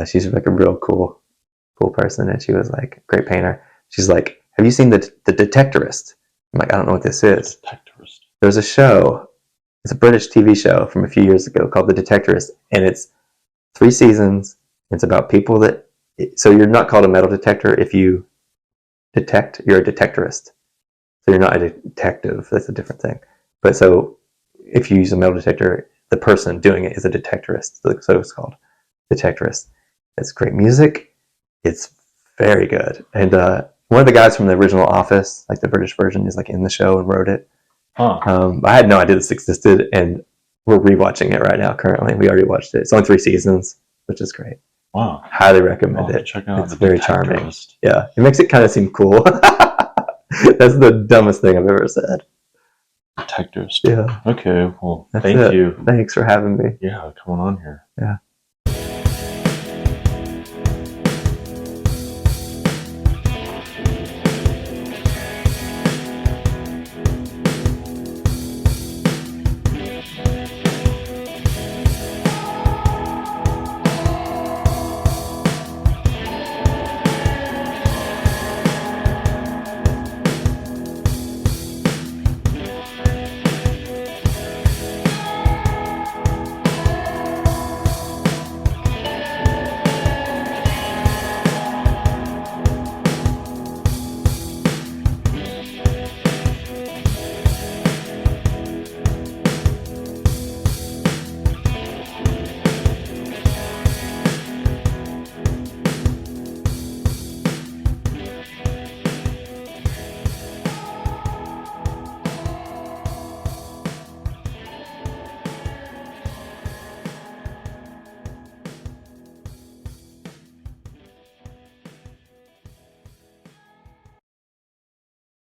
she's like a real cool person, and she was like, great painter. She's like, "Have you seen the Detectorist?" I'm like, "I don't know what this is." Detectorist. There's a show. It's a British TV show from a few years ago called The Detectorist, and it's 3 seasons. It's about people that. So you're not called a metal detector if you detect. You're a detectorist. So you're not a detective. That's a different thing. But so if you use a metal detector, the person doing it is a detectorist. So it's called detectorist. It's great music. It's very good. And one of the guys from the original Office, like the British version, is like in the show and wrote it. Huh. I had no idea this existed, and we're rewatching it right now. Currently, we already watched it. It's only 3 seasons, which is great. Wow. Highly recommend it. Check out It's the very charming. Detectorist. Yeah, it makes it kind of seem cool. That's the dumbest thing I've ever said. Detectorist. Yeah. Okay. Well, That's thank it. you. Thanks for having me. Yeah, coming on here. Yeah.